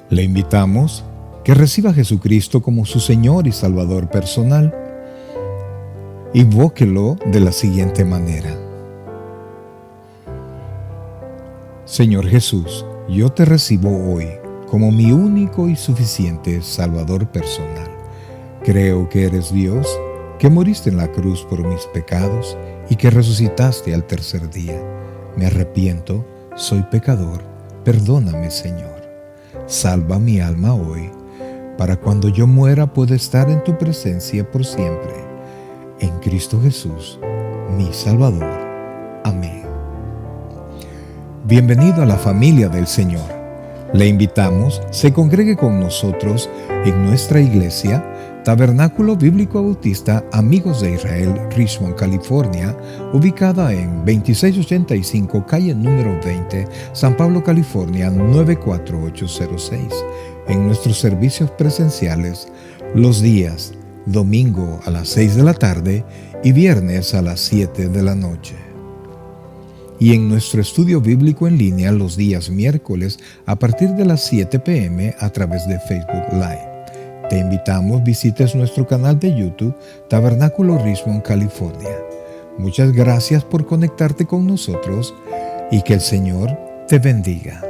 Le invitamos que reciba a Jesucristo como su Señor y Salvador personal. Invóquelo de la siguiente manera: Señor Jesús, yo te recibo hoy como mi único y suficiente Salvador personal. Creo que eres Dios, que moriste en la cruz por mis pecados y que resucitaste al tercer día. Me arrepiento, soy pecador, perdóname, Señor. Salva mi alma hoy, para cuando yo muera pueda estar en tu presencia por siempre. En Cristo Jesús, mi Salvador. Amén. Bienvenido a la familia del Señor. Le invitamos, se congregue con nosotros en nuestra iglesia, Tabernáculo Bíblico Bautista Amigos de Israel, Richmond, California, ubicada en 2685 calle número 20, San Pablo, California, 94806. En nuestros servicios presenciales, los días domingo a las 6 de la tarde y viernes a las 7 de la noche. Y en nuestro estudio bíblico en línea los días miércoles a partir de las 7 p.m. a través de Facebook Live. Te invitamos, visites nuestro canal de YouTube Tabernáculo Richmond, California. Muchas gracias por conectarte con nosotros y que el Señor te bendiga.